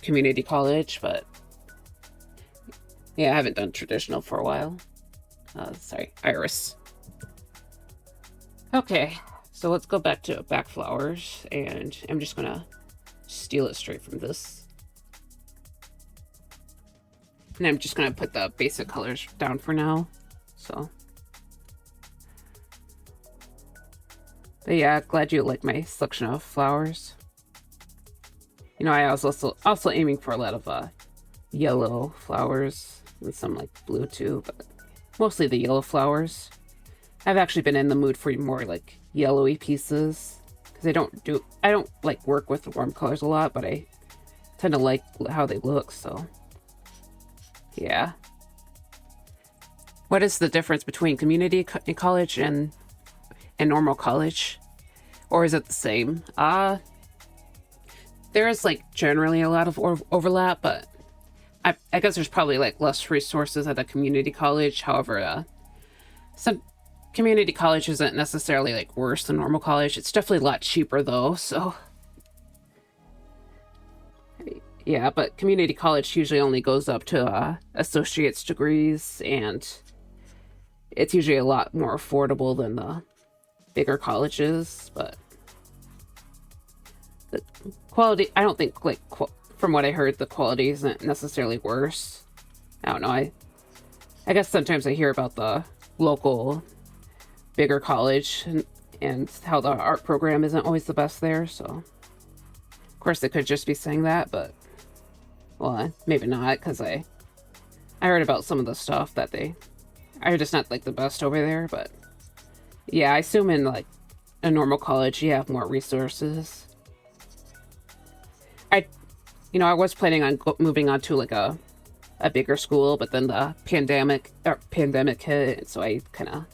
community college, but yeah, I haven't done traditional for a while. Sorry, iris. Okay, so let's go back to back flowers, and I'm just gonna steal it straight from this. And I'm just gonna put the basic colors down for now, so. But yeah, glad you like my selection of flowers. You know, I was also aiming for a lot of yellow flowers and some like blue too, but mostly the yellow flowers. I've actually been in the mood for more like yellowy pieces because I don't like work with warm colors a lot, but I tend to like how they look, so yeah. What is the difference between community college and normal college? Or is it the same? There is like generally a lot of overlap, but I guess there's probably like less resources at a community college. However, some community college isn't necessarily like worse than normal college. It's definitely a lot cheaper though, so yeah, but community college usually only goes up to associate's degrees, and it's usually a lot more affordable than the bigger colleges, but the quality, I don't think, like, from what I heard, the quality isn't necessarily worse. I don't know, I guess sometimes I hear about the local bigger college and how the art program isn't always the best there, so of course they could just be saying that, but well, maybe not, because I heard about some of the stuff that are just not like the best over there, but yeah, I assume in like a normal college you have more resources. I was planning on moving on to like a bigger school, but then the pandemic hit, so I kind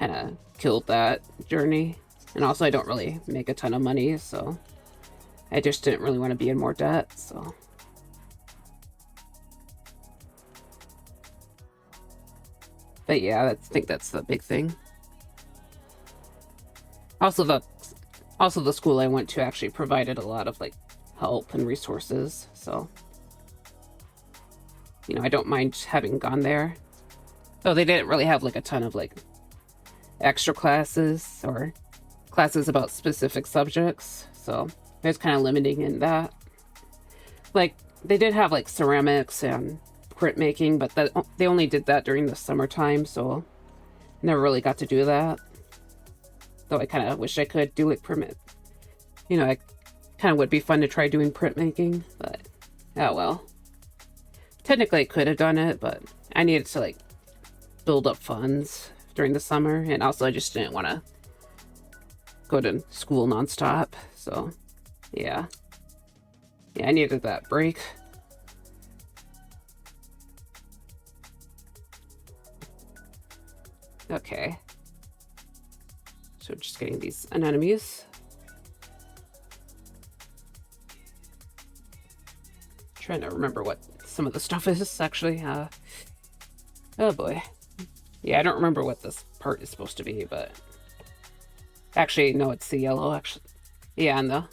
of killed that journey. And also I don't really make a ton of money, so I just didn't really want to be in more debt, so. But yeah, I think that's the big thing. Also the school I went to actually provided a lot of like help and resources, so you know, I don't mind having gone there. Though they didn't really have like a ton of like extra classes or classes about specific subjects, so it was kind of limiting in that. Like they did have like ceramics and printmaking, but they only did that during the summertime, so never really got to do that. Though I kind of wish I could do like print. You know, I kind of would be fun to try doing printmaking, but oh well. Technically, I could have done it, but I needed to like build up funds during the summer, and also I just didn't want to go to school nonstop. So, yeah, I needed that break. Okay, so just getting these anemones. Trying to remember what some of the stuff is actually. Oh boy. Yeah, I don't remember what this part is supposed to be, but actually, no, it's the yellow. Actually, yeah, and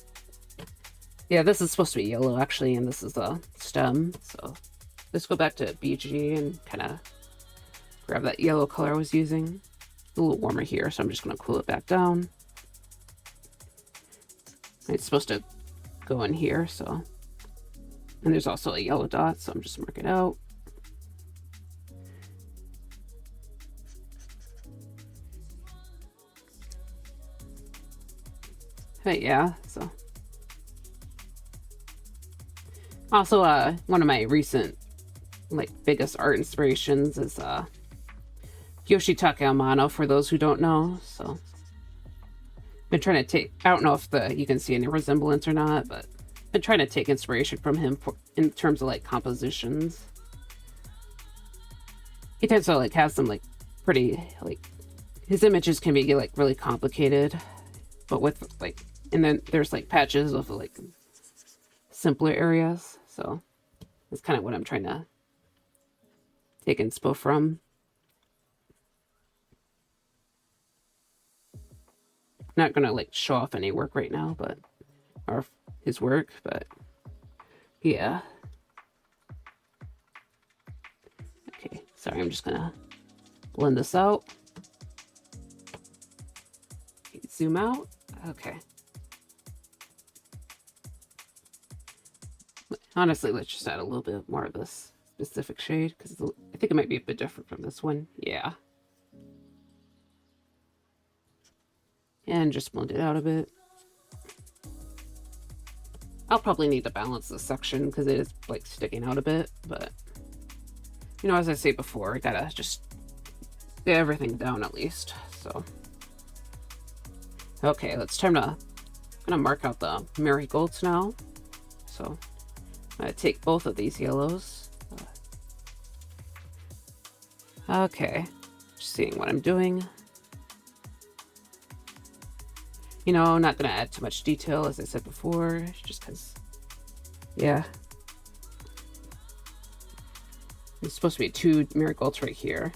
yeah, this is supposed to be yellow actually, and this is a stem. So let's go back to BG and kind of grab that yellow color I was using. It's a little warmer here, so I'm just gonna cool it back down. It's supposed to go in here, so. And there's also a yellow dot, so I'm just marking it out. But yeah, so. Also, one of my recent, like, biggest art inspirations is, Yoshitaka Amano, for those who don't know, so. Been trying to take, I don't know if you can see any resemblance or not, but been trying to take inspiration from him in terms of, like, compositions. He tends to, like, have some, like, pretty, like, his images can be, like, really complicated, but with, like, and then there's, like, patches of, like, simpler areas, so that's kind of what I'm trying to take inspo from. Not gonna, like, show off any work right now, but, or his work, but, yeah. Okay, sorry, I'm just gonna blend this out. Zoom out, okay. Honestly, let's just add a little bit more of this specific shade, because I think it might be a bit different from this one. Yeah. And just blend it out a bit. I'll probably need to balance this section, because it is, like, sticking out a bit, but, you know, as I say before, I gotta just get everything down at least, so. Okay, it's time to, I'm gonna mark out the marigolds now, so. I'm going to take both of these yellows. Okay, just seeing what I'm doing. You know, I'm not going to add too much detail, as I said before, just because, yeah. There's supposed to be 2 marigolds right here.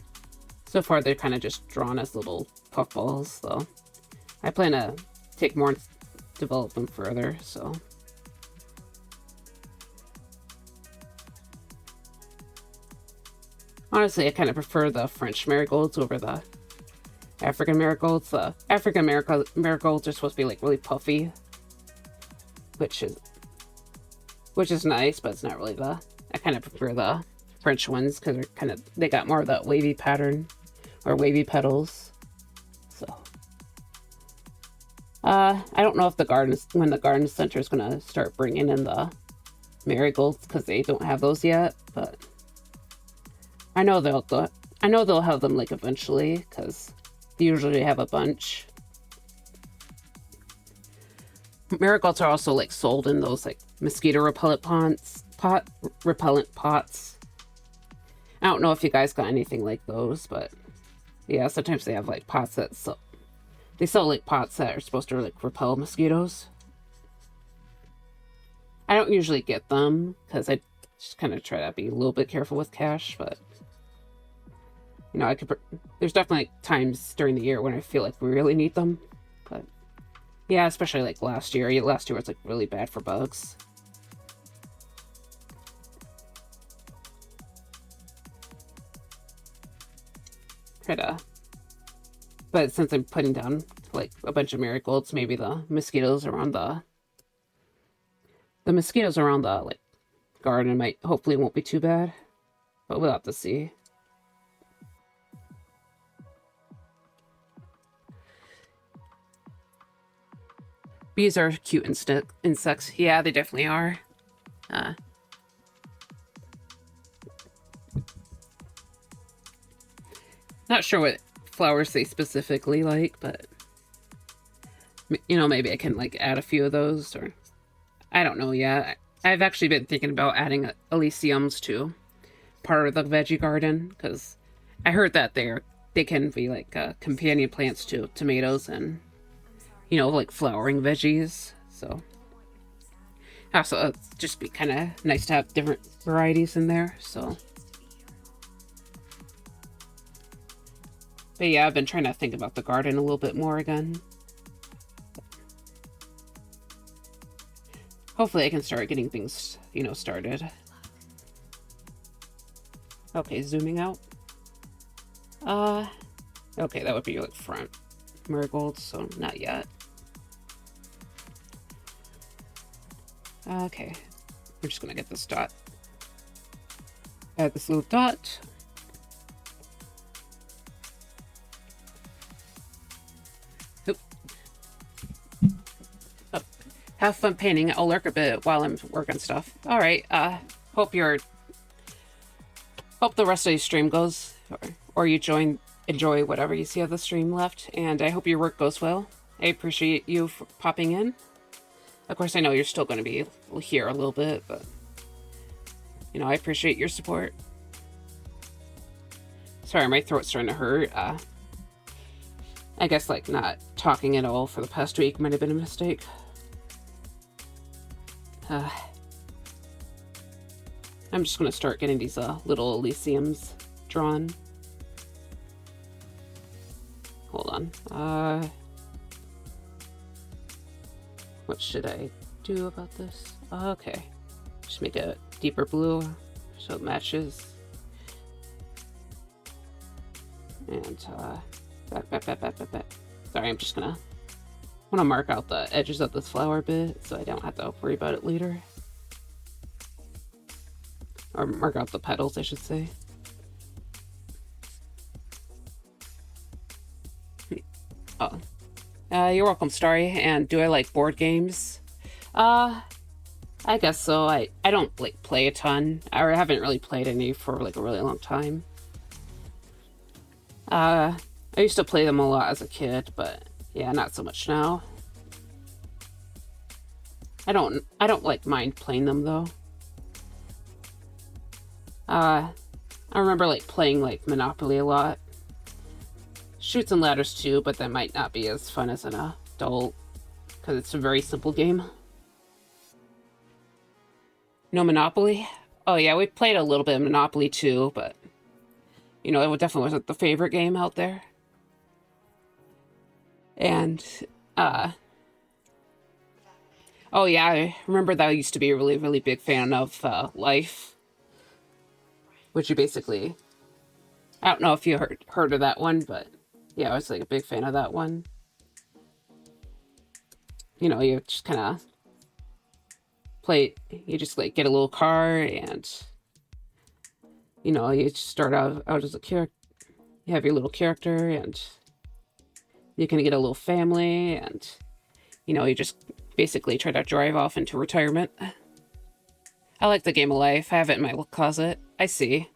So far, they're kind of just drawn as little puffballs, though. I plan to take more and develop them further, so. Honestly, I kind of prefer the French marigolds over the African marigolds. The African marigolds are supposed to be, like, really puffy, which is nice, but it's not really I kind of prefer the French ones because they got more of that wavy pattern or wavy petals. So, I don't know if when the garden center is gonna start bringing in the marigolds, because they don't have those yet, but. I know they'll have them, like, eventually, because they usually have a bunch. Marigolds are also, like, sold in those, like, mosquito repellent repellent pots. I don't know if you guys got anything like those, but yeah, sometimes they have, like, pots that they sell, like, pots that are supposed to, like, repel mosquitoes. I don't usually get them because I just kind of try to be a little bit careful with cash, but. You know, there's definitely times during the year when I feel like we really need them, but yeah, especially like last year. Last year was, like, really bad for bugs. But since I'm putting down, like, a bunch of marigolds, maybe the mosquitoes around the like, garden hopefully won't be too bad, but we'll have to see. Bees are cute insects. Yeah, they definitely are. Not sure what flowers they specifically like, but you know, maybe I can like add a few of those, or I don't know yet. I've actually been thinking about adding Elysiums to part of the veggie garden because I heard that they can be like companion plants to tomatoes and you know like flowering veggies. So also it'd just be kind of nice to have different varieties in there. So, but yeah, I've been trying to think about the garden a little bit more again. Hopefully I can start getting things, you know, started. Okay, zooming out. Okay, that would be like front marigolds, so not yet. Okay, we're just gonna get this dot. Add this little dot. Oop. Oh. Have fun painting. I'll lurk a bit while I'm working stuff. All right. Hope the rest of your stream goes, or you enjoy whatever you see of the stream left, and I hope your work goes well. I appreciate you for popping in. Of course, I know you're still going to be here a little bit, but you know, I appreciate your support. Sorry, my throat's starting to hurt. I guess like not talking at all for the past week might have been a mistake. I'm just gonna start getting these little Elysiums drawn. Hold on. What should I do about this? Okay. Just make it deeper blue so it matches. And back. Sorry, I'm just gonna wanna mark out the edges of this flower a bit so I don't have to worry about it later. Or mark out the petals, I should say. Oh. You're welcome, Starry. And do I like board games? I guess so. I don't like play a ton. Or I haven't really played any for like a really long time. I used to play them a lot as a kid, but yeah, not so much now. I don't like mind playing them though. I remember like playing like Monopoly a lot. Shoots and ladders too, but that might not be as fun as an adult because it's a very simple game. No Monopoly? Oh yeah, we played a little bit of Monopoly too, but you know, it definitely wasn't the favorite game out there. And oh yeah, I remember that I used to be a really, really big fan of Life, which you basically, I don't know if you heard of that one, but yeah, I was like a big fan of that one. You know, you just kind of play, you just like get a little car and, you know, you start out as a character, you have your little character and you can get a little family and, you know, you just basically try to drive off into retirement. I like the game of Life. I have it in my closet. I see.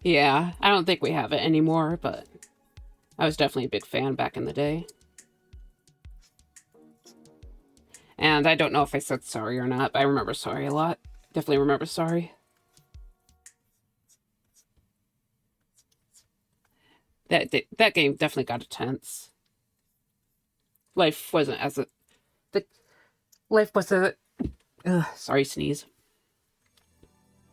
Yeah, I don't think we have it anymore, but I was definitely a big fan back in the day. And I don't know if I said sorry or not, but I remember sorry a lot. Definitely remember sorry. That game definitely got intense. Life wasn't as life wasn't. Sorry, sneeze.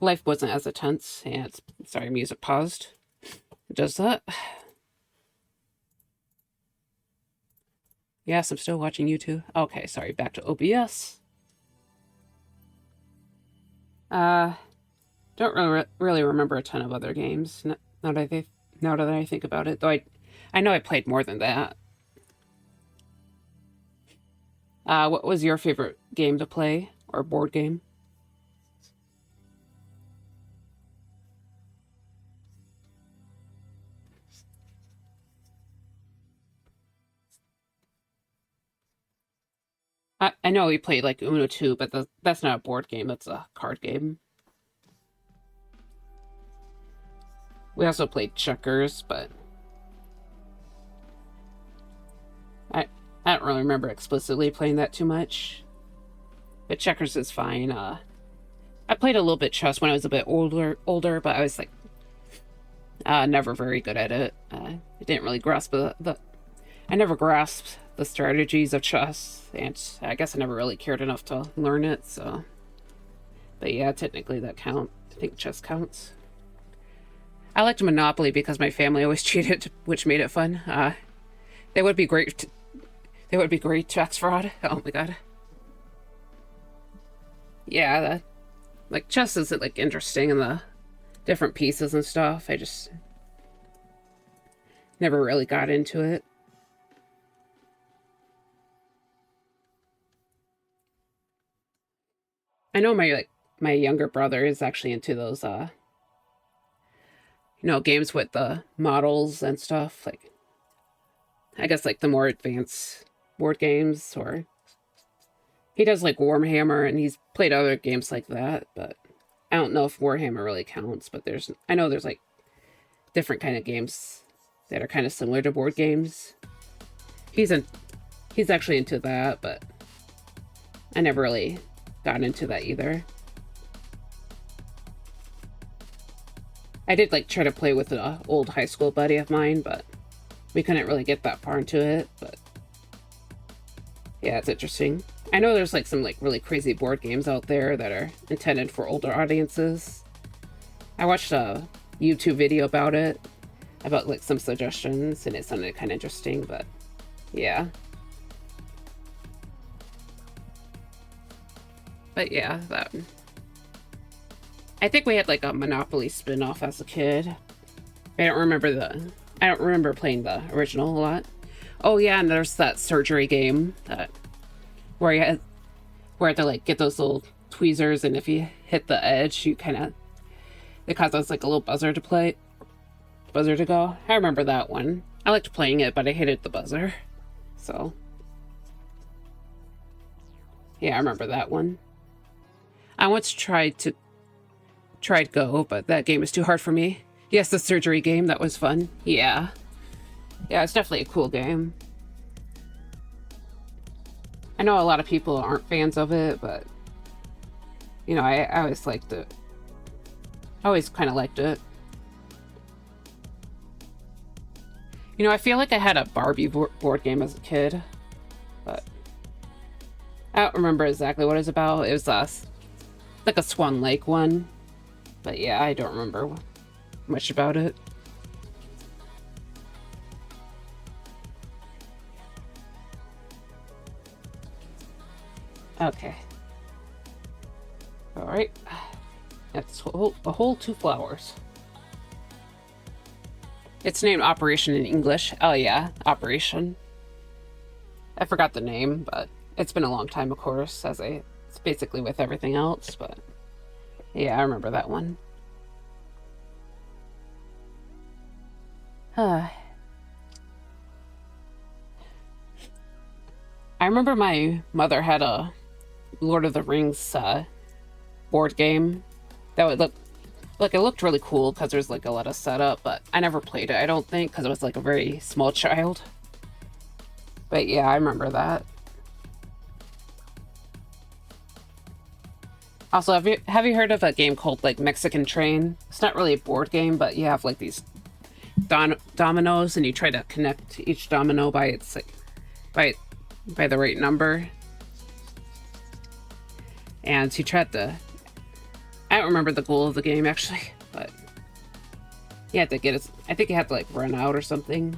Life wasn't as intense, and sorry, music paused. It does that. Yes, I'm still watching YouTube. Okay, sorry, back to OBS. Don't really remember a ton of other games now that I think about it. Though I know I played more than that. What was your favorite game to play or board game? I know we played like Uno too, but that's not a board game. That's a card game. We also played checkers, but I I don't really remember explicitly playing that too much. But checkers is fine. I played a little bit chess when I was a bit older, but I was like never very good at it. I didn't really grasp I never grasped the strategies of chess, and I guess I never really cared enough to learn it. So, but yeah, technically that counts. I think chess counts. I liked Monopoly because my family always cheated, which made it fun. They would be great. They would be great tax fraud. Oh my god. Yeah, like chess is like interesting and the different pieces and stuff. I just never really got into it. I know my younger brother is actually into those games with the models and stuff. Like I guess like the more advanced board games, or he does like Warhammer and he's played other games like that, but I don't know if Warhammer really counts, but I know there's like different kind of games that are kind of similar to board games. He's actually into that, but I never really got into that either. I did like try to play with an old high school buddy of mine, but we couldn't really get that far into it. But yeah, it's interesting. I know there's like some like really crazy board games out there that are intended for older audiences. I watched a YouTube video about it, about like some suggestions, and it sounded kind of interesting, but yeah. But yeah, I think we had like a Monopoly spin-off as a kid. I don't remember playing the original a lot. Oh yeah, and there's that surgery game where you had to like get those little tweezers, and if you hit the edge, it causes like a little buzzer to go. I remember that one. I liked playing it, but I hated the buzzer. So yeah, I remember that one. I once tried Go, but that game is too hard for me. Yes, the surgery game, that was fun. Yeah. Yeah, it's definitely a cool game. I know a lot of people aren't fans of it, but I always liked it. I always kind of liked it. I feel like I had a Barbie board game as a kid, but I don't remember exactly what it was about. It was like a Swan Lake one, but yeah, I don't remember much about it. Okay. All right. That's a whole 2 flowers. It's named Operation in English. Oh yeah, Operation. I forgot the name, but it's been a long time, of course, it's basically with everything else, but yeah, I remember that one. I remember my mother had a Lord of the Rings board game that would it looked really cool because there's like a lot of setup, but I never played it, I don't think, because I was like a very small child. But yeah, I remember that. Also, have you heard of a game called like Mexican Train? It's not really a board game, but you have like these dominoes, and you try to connect each domino by its like by the right number. And you tried to, I don't remember the goal of the game actually, but you had to get it. I think you had to like run out or something.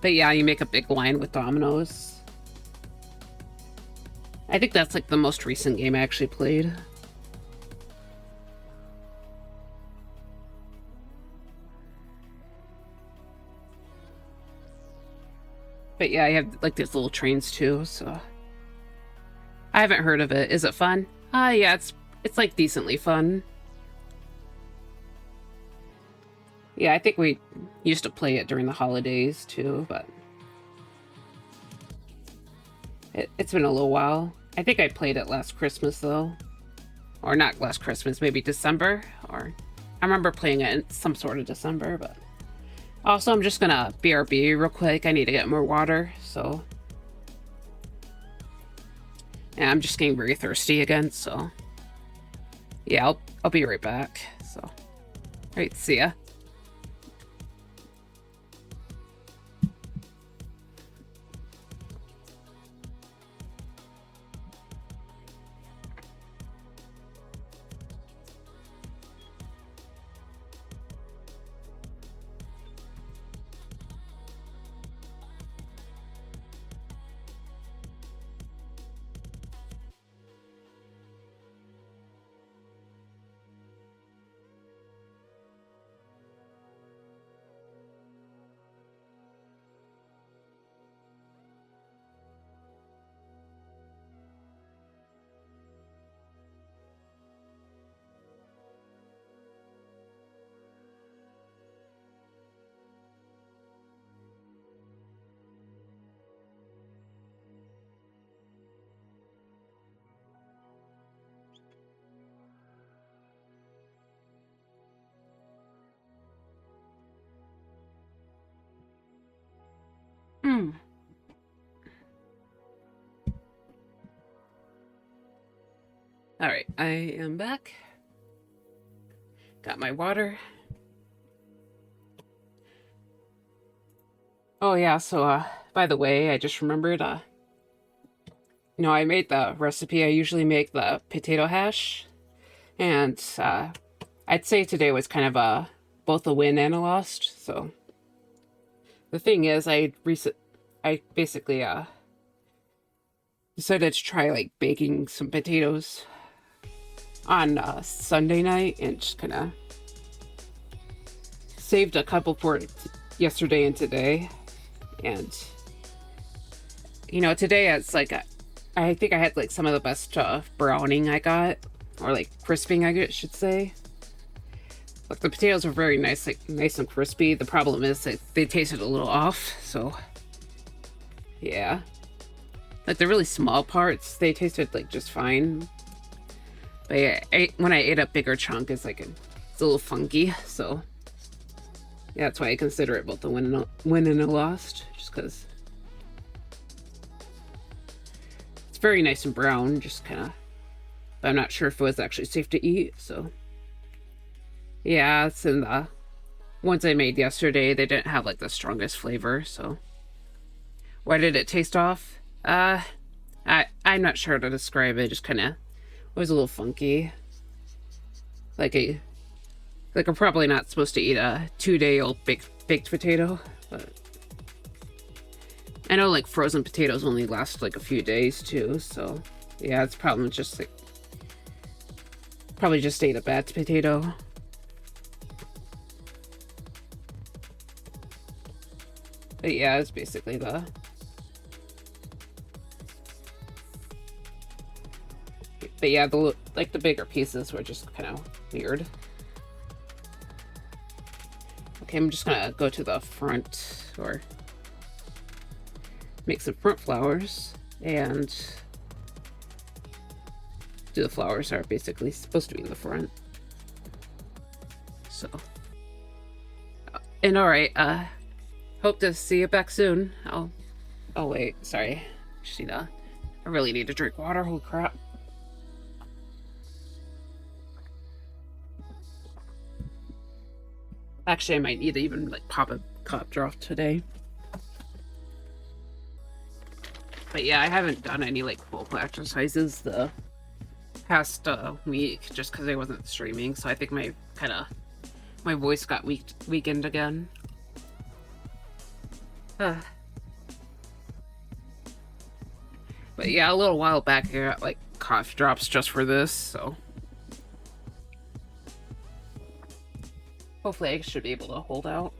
But yeah, you make a big line with dominoes. I think that's like the most recent game I actually played. But yeah, I have like these little trains too, so I haven't heard of it. Is it fun? Yeah, it's like decently fun. Yeah, I think we used to play it during the holidays too, but it's been a little while. I think I played it last Christmas though. Or not last Christmas, maybe December, or I remember playing it in some sort of December, but also I'm just gonna BRB real quick. I need to get more water, so yeah, I'm just getting very thirsty again, so yeah, I'll be right back. So all right, see ya. Hmm. All right, I am back. Got my water. Oh yeah, so by the way, I just remembered I made the recipe. I usually make the potato hash, and I'd say today was kind of both a win and a loss. So the thing is, I basically decided to try like baking some potatoes on Sunday night and just kind of saved a couple for yesterday and today. And today it's like I think I had like some of the best browning I got, or like crisping I should say. Like the potatoes were very nice, like nice and crispy. The problem is that they tasted a little off, so yeah. Like the really small parts, they tasted like just fine. But yeah, when I ate a bigger chunk, it's like it's a little funky. So yeah, that's why I consider it both a win and a loss, just because it's very nice and brown, just kind of. But I'm not sure if it was actually safe to eat. So yeah, it's in the ones I made yesterday. They didn't have like the strongest flavor. So why did it taste off? I'm not sure how to describe it. Just kind of was a little funky. Like I'm probably not supposed to eat a 2-day-old baked potato, but I know like frozen potatoes only last like a few days too. So yeah, it's probably just like probably just ate a bad potato. But yeah, it's basically the. But yeah, the bigger pieces were just kind of weird. Okay, I'm just gonna go to the front or make some front flowers and the flowers are basically supposed to be in the front. So, and all right, hope to see you back soon. Oh wait, sorry. I really need to drink water. Holy crap. Actually, I might need to even like pop a copter off today. But yeah, I haven't done any like vocal exercises the past week just because I wasn't streaming. So I think my voice got weakened again. But yeah, a little while back I got like cough drops just for this, so hopefully I should be able to hold out.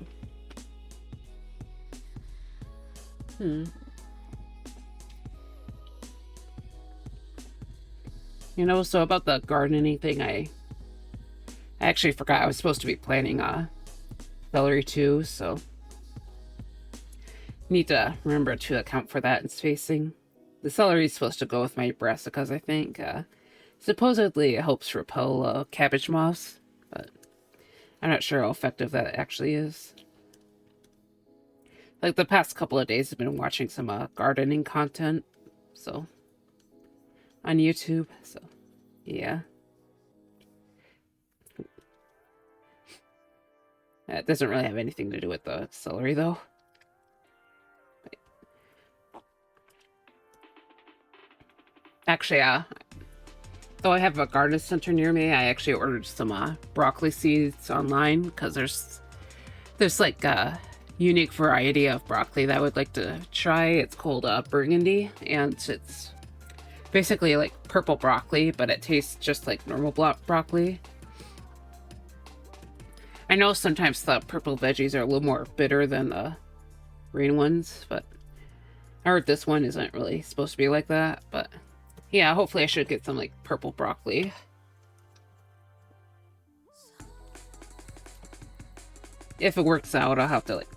So about the gardening thing, I actually forgot I was supposed to be planning celery too, so need to remember to account for that in spacing. The celery is supposed to go with my brassicas, I think. Supposedly it helps repel cabbage moths, but I'm not sure how effective that actually is. Like the past couple of days I've been watching some gardening content, so on YouTube, so yeah. It doesn't really have anything to do with the celery though. Actually, though I have a garden center near me, I actually ordered some broccoli seeds online because there's like a unique variety of broccoli that I would like to try. It's called burgundy, and it's basically like purple broccoli, but it tastes just like normal broccoli. I know sometimes the purple veggies are a little more bitter than the green ones, but I heard this one isn't really supposed to be like that, but yeah, hopefully I should get some like purple broccoli. If it works out, I'll have to like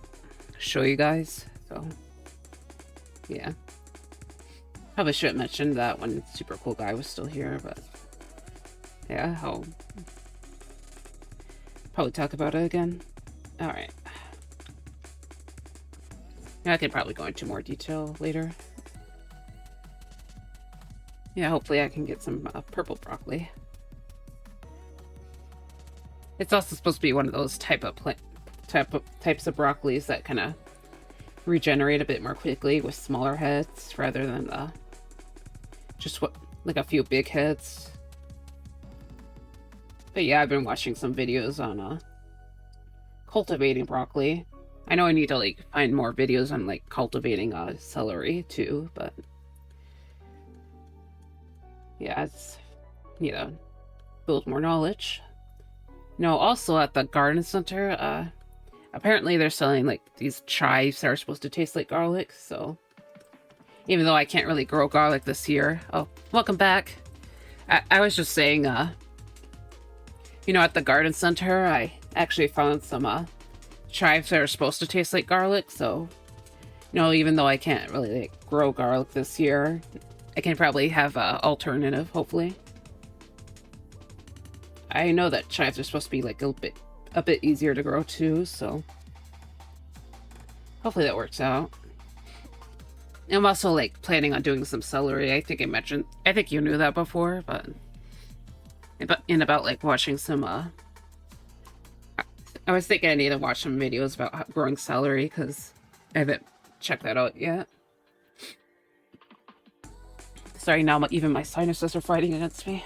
show you guys, so yeah. Probably should have mentioned that when Super Cool Guy was still here, but yeah, I'll probably talk about it again. Alright. I could probably go into more detail later. Yeah, hopefully I can get some purple broccoli. It's also supposed to be one of those types of broccolis that kind of regenerate a bit more quickly with smaller heads rather than just like a few big heads. But yeah, I've been watching some videos on cultivating broccoli. I know I need to like find more videos on like cultivating celery too, but yeah, it's, you know, build more knowledge. No, also at the garden center, apparently they're selling like these chives that are supposed to taste like garlic, so even though I can't really grow garlic this year. Oh, welcome back. I was just saying, you know, at the garden center, I actually found some chives that are supposed to taste like garlic, so, you know, even though I can't really like grow garlic this year, I can probably have an alternative, hopefully. I know that chives are supposed to be like a bit easier to grow too, so hopefully that works out. I'm also like planning on doing some celery. I think you knew that before, but about like watching some I was thinking I need to watch some videos about growing celery because I haven't checked that out yet. Sorry, now even my sinuses are fighting against me.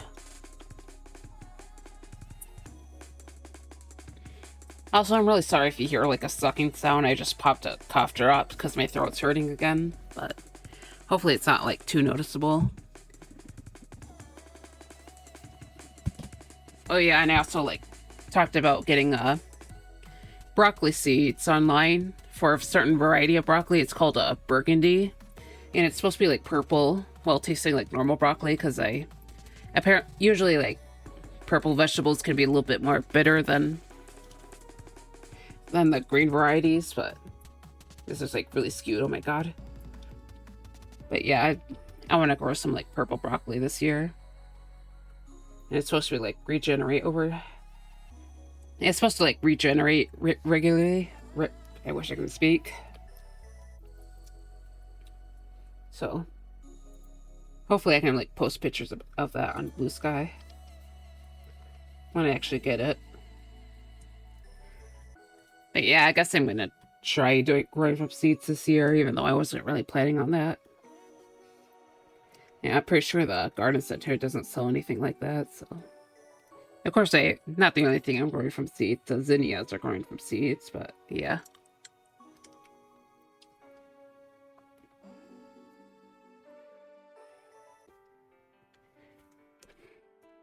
Also, I'm really sorry if you hear like a sucking sound. I just popped a cough drop because my throat's hurting again, but hopefully it's not like too noticeable. Oh yeah, and I also like talked about getting broccoli seeds online for a certain variety of broccoli. It's called a burgundy, and it's supposed to be like purple while tasting like normal broccoli because usually like purple vegetables can be a little bit more bitter than the green varieties, but this is like really skewed. Oh my god. But yeah, I want to grow some like purple broccoli this year. And it's supposed to like regenerate it's supposed to like regenerate regularly. I wish I could speak. So hopefully I can like post pictures of that on Blue Sky when I actually get it. But yeah, I guess I'm gonna try growing from seeds this year, even though I wasn't really planning on that. Yeah, I'm pretty sure the garden center doesn't sell anything like that, so. Of course, not the only thing I'm growing from seeds. The zinnias are growing from seeds, but yeah.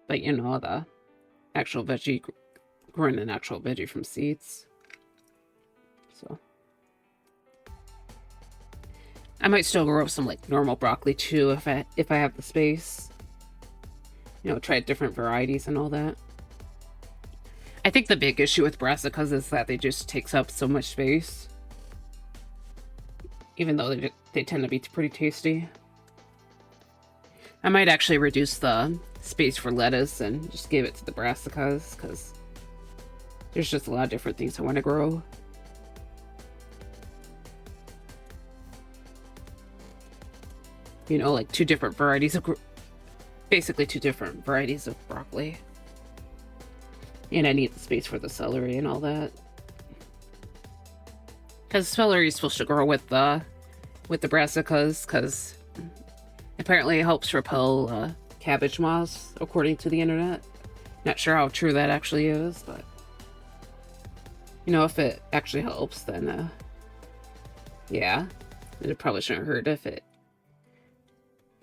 But you know, the actual veggie, growing an actual veggie from seeds. So. I might still grow some like normal broccoli too if I have the space. You know, try different varieties and all that. I think the big issue with brassicas is that they just takes up so much space. Even though they tend to be pretty tasty. I might actually reduce the space for lettuce and just give it to the brassicas, because there's just a lot of different things I want to grow. You know, like basically two different varieties of broccoli. And I need the space for the celery and all that. Because celery is supposed to grow with the brassicas, because apparently it helps repel cabbage moths, according to the internet. Not sure how true that actually is, but you know, if it actually helps, then yeah, it probably shouldn't hurt if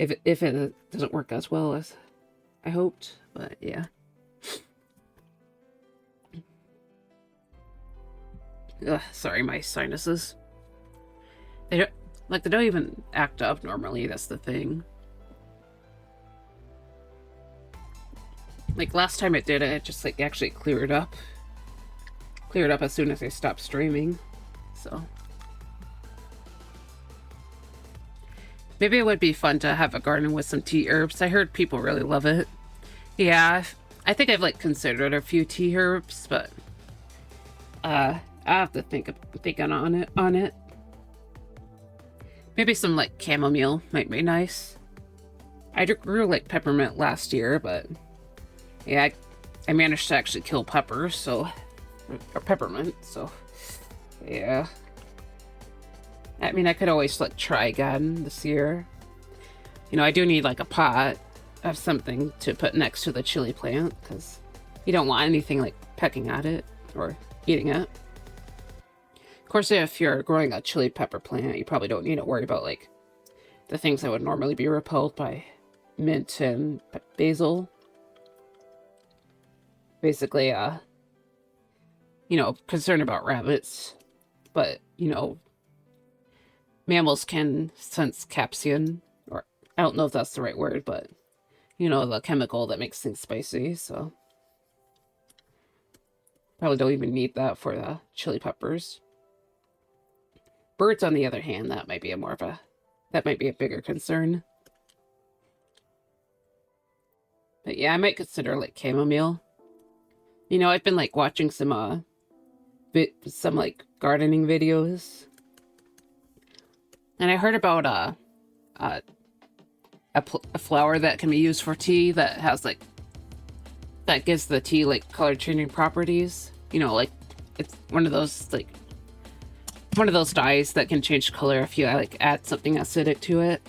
it doesn't work as well as I hoped. But yeah. Ugh, sorry, my sinuses. They don't even act up normally. That's the thing. Like last time it did it just like actually cleared up as soon as I stopped streaming. So maybe it would be fun to have a garden with some tea herbs. I heard people really love it. Yeah, I think I've like considered a few tea herbs, but I have to think on it. Maybe some like chamomile might be nice. I grew like peppermint last year, but yeah, I managed to actually kill peppers, or peppermint, so yeah. I mean, I could always like try again this year. You know, I do need like a pot of something to put next to the chili plant, because you don't want anything like pecking at it or eating it. Of course, if you're growing a chili pepper plant, you probably don't need to worry about like the things that would normally be repelled by mint and basil. Basically, you know, concerned about rabbits, but you know, mammals can sense capsaicin, or I don't know if that's the right word, but you know, the chemical that makes things spicy, so probably don't even need that for the chili peppers. Birds, on the other hand, that might be a bigger concern. But yeah, I might consider like chamomile. You know, I've been like watching some like gardening videos, and I heard about a flower that can be used for tea that has like that gives the tea like color changing properties. You know, like it's one of those dyes that can change color if you like add something acidic to it.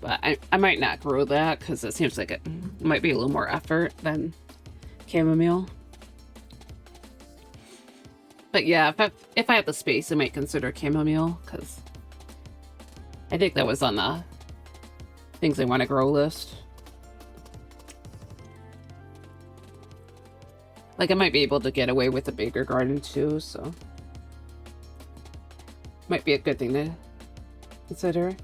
But I might not grow that because it seems like it might be a little more effort than chamomile. But yeah, if I have the space, I might consider chamomile, because I think that was on the things I want to grow list. Like, I might be able to get away with a bigger garden too, so might be a good thing to consider.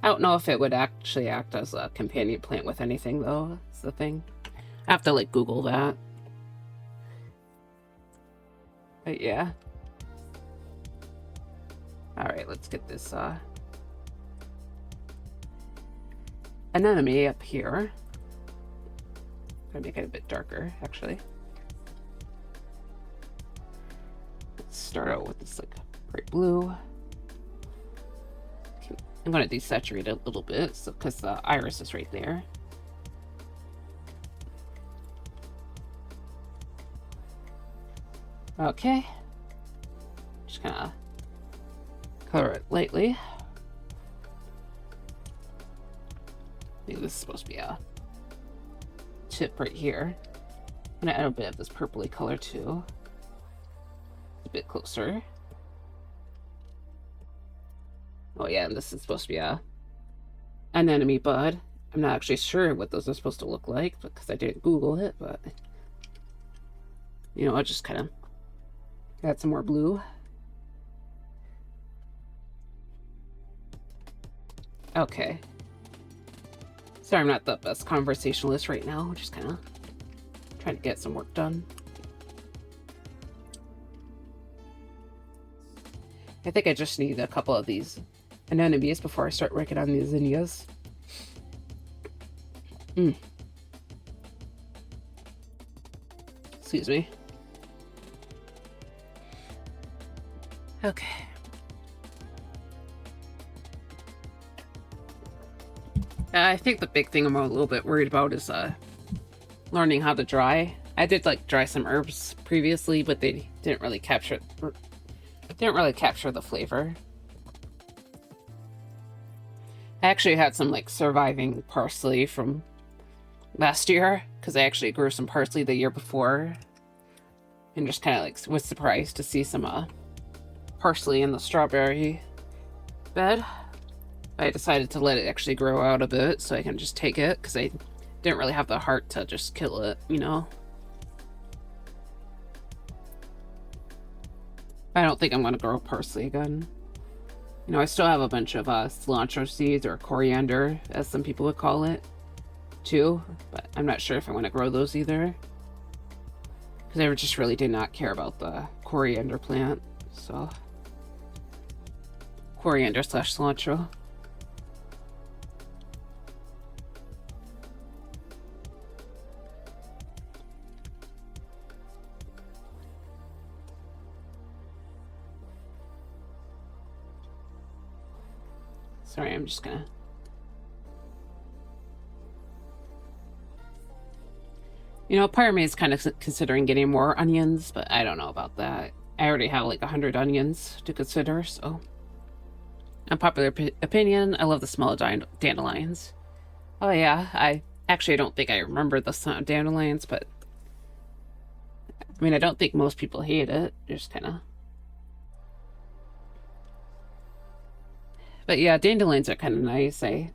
I don't know if it would actually act as a companion plant with anything, though. That's the thing. I have to like Google that. But yeah. Alright, let's get this anemone up here. Gonna make it a bit darker, actually. Let's start out with this like bright blue. Okay, I'm gonna desaturate it a little bit, so because the iris is right there. Okay, just gonna color it lightly. I think this is supposed to be a tip right here. I'm gonna add a bit of this purpley color too. A bit closer. Oh yeah, and this is supposed to be an anemone bud. I'm not actually sure what those are supposed to look like because I didn't Google it, but you know, I'll just kind of add some more blue. Okay. Sorry, I'm not the best conversationalist right now. Just kind of Trying to get some work done. I think I just need a couple of these anemones before I start working on these zinnias. Excuse me. Okay. I think the big thing I'm a little bit worried about is learning how to dry. I did like dry some herbs previously, but they didn't really capture the flavor. I actually had some like surviving parsley from last year because I actually grew some parsley the year before, and just kind of like was surprised to see some parsley in the strawberry bed. I decided to let it actually grow out a bit so I can just take it because I didn't really have the heart to just kill it, you know. I don't think I'm going to grow parsley again. You know, I still have a bunch of cilantro seeds, or coriander, as some people would call it, too. But I'm not sure if I want to grow those either. Because I just really did not care about the coriander plant. So, coriander / cilantro. Sorry, I'm just gonna... You know, part of me is kind of considering getting more onions, but I don't know about that. I already have like 100 onions to consider, so... Unpopular opinion, I love the smell of dandelions. Oh yeah, I don't think I remember the smell of dandelions, but... I mean, I don't think most people hate it, just kind of... But yeah, dandelions are kind of nice. I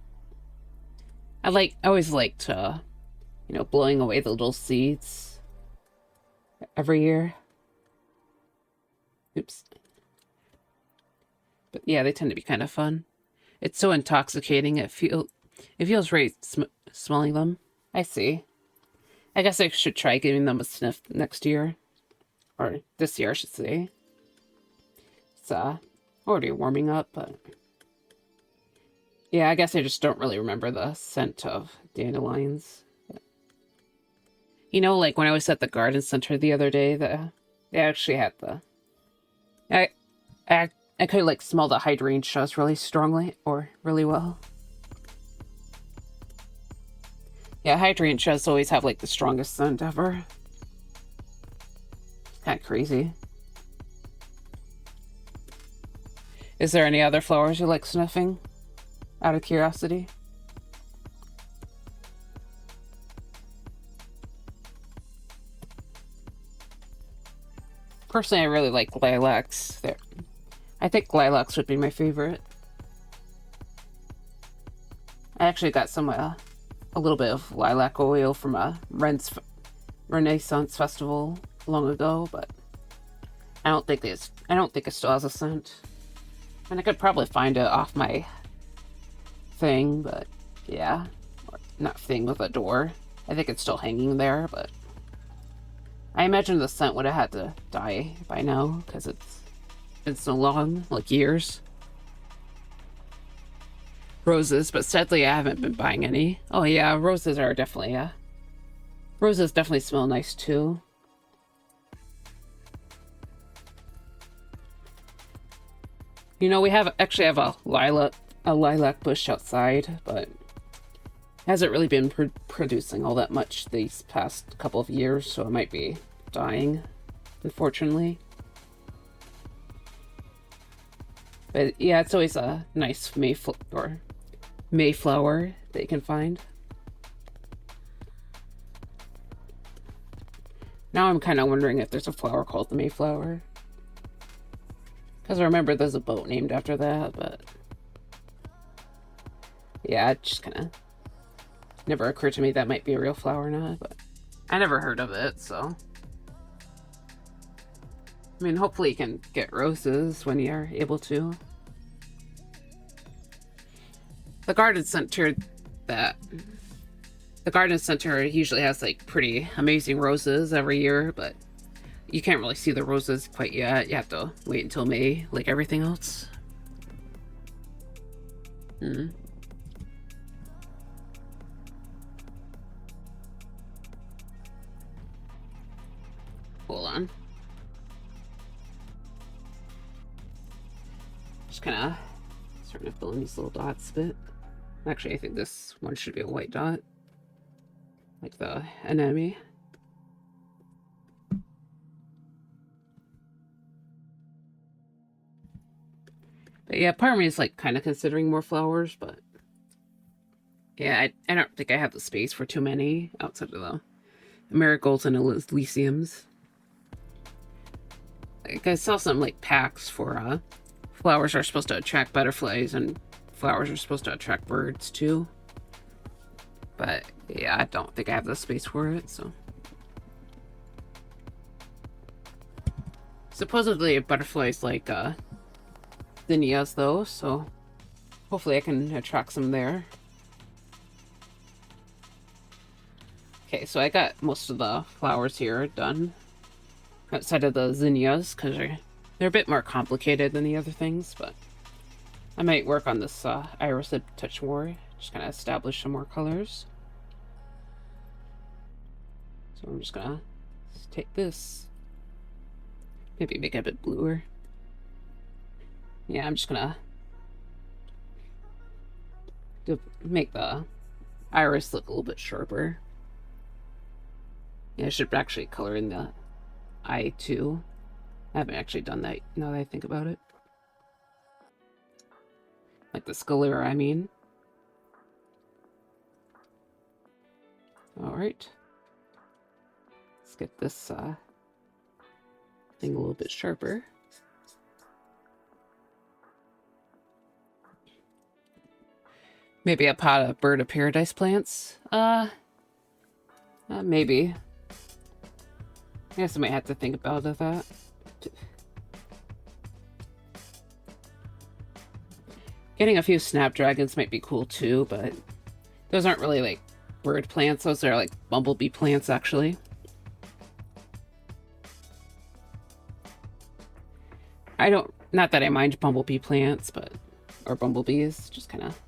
always liked, you know, blowing away the little seeds every year. Oops. But yeah, they tend to be kind of fun. It's so intoxicating. It feels great smelling them. I see. I guess I should try giving them a sniff next year, or this year, I should say. It's already warming up, but. Yeah, I guess I just don't really remember the scent of dandelions. You know, like when I was at the garden center the other day, they actually had the... I could like smell the hydrangeas really strongly, or really well. Yeah, hydrangeas always have like the strongest scent ever. It's kind of crazy. Is there any other flowers you like sniffing? Out of curiosity. Personally, I really like lilacs. I think lilacs would be my favorite. I actually got some a little bit of lilac oil from a Renaissance festival long ago, but I don't think it still has a scent. And I could probably find it off my thing, but yeah, not thing with a door. I think it's still hanging there, but I imagine the scent would have had to die by now because it's been so long, like years. Roses, but sadly I haven't been buying any. Oh yeah, roses are definitely roses definitely smell nice too. You know, we actually have a lilac bush outside, but hasn't really been producing all that much these past couple of years, so it might be dying, unfortunately. But yeah, it's always a nice Mayflower that you can find. Now I'm kind of wondering if there's a flower called the Mayflower. Because I remember there's a boat named after that, but... Yeah, it just kind of never occurred to me that might be a real flower or not, but I never heard of it, so. I mean, hopefully you can get roses when you're able to. The garden center that The garden center usually has like pretty amazing roses every year, but you can't really see the roses quite yet. You have to wait until May, like everything else. Hold on. Just kind of starting to fill in these little dots a bit. Actually, I think this one should be a white dot, like the anemone. But yeah, part of me is like kind of considering more flowers, but yeah, I don't think I have the space for too many outside of the marigolds and elysiums. Like I saw some like packs for flowers are supposed to attract butterflies and flowers are supposed to attract birds too. But yeah, I don't think I have the space for it, so. Supposedly butterflies like zinnias though, so hopefully I can attract some there. Okay, so I got most of the flowers here done outside of the zinnias because they're a bit more complicated than the other things, but I might work on this iris a touch more, just kind of establish some more colors. So I'm just gonna take this, maybe make it a bit bluer. Yeah, I'm just gonna make the iris look a little bit sharper. Yeah, I should actually color in the eye too. I haven't actually done that now that I think about it. Like the sclera, I mean. Alright. Let's get this thing a little bit sharper. Maybe a pot of bird of paradise plants? Maybe. I guess I might have to think about that. Getting a few snapdragons might be cool too, but those aren't really like bird plants. Those are like bumblebee plants, actually. Not that I mind bumblebee plants, but, or bumblebees, just kind of,